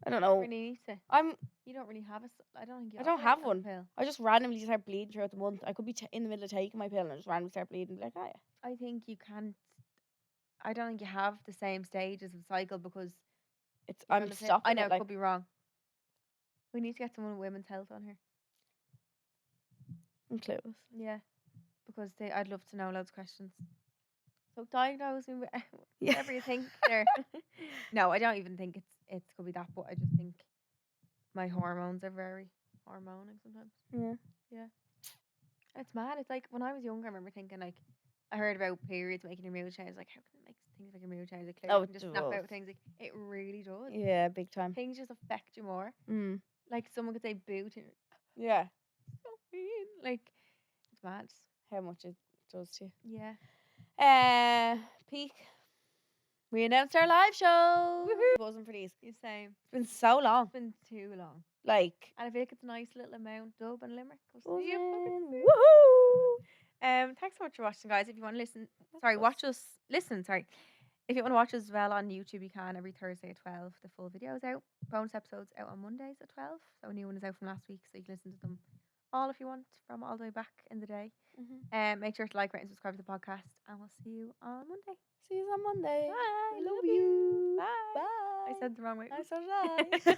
I don't You don't know. really need to. You don't really have a. I don't think you. I don't ovulate have on the one. Pill. I just randomly start bleeding throughout the month. I could be in the middle of taking my pill and just randomly start bleeding. And be like, oh yeah. I think you can't. I don't think you have the same stages of cycle because It's you're on I'm the pill. stopping I know it. Like could be wrong. We need to get someone with women's health on here. I'm clueless. Yeah, because I'd love to know loads of questions. So diagnose me with Yeah. whatever you think there. No, I don't even think it could be that, but I just think my hormones are very hormonic sometimes. Yeah. It's mad. It's like when I was younger, I remember thinking like I heard about periods making your mood change. Like how can it make things like your mood change? Like Oh, you it can just snap does. out with things. Like it really does. Yeah, big time. Things just affect you more. Mm. Like someone could say boo to you. Yeah. So mean. Like it's mad. How much it does to you. Yeah. Peak. We announced our live show. Woohoo. Buzzing for these. The same. It's been so long. It's been too long. Like And I feel like it's a nice little amount. Dub and Limerick. We'll see you fucking buzzing. soon. Woohoo! Thanks so much for watching, guys. If you want to listen, watch us. Listen, sorry. If you want to watch us as well on YouTube, you can every Thursday at 12. The full video is out. Bonus episodes out on Mondays at 12. So a new one is out from last week, so you can listen to them all if you want from all the way back in the day. Make sure to like, rate, and subscribe to the podcast, and we'll see you on Monday. See you on Monday. Bye. Love you. Bye. Bye. I said the wrong way. I said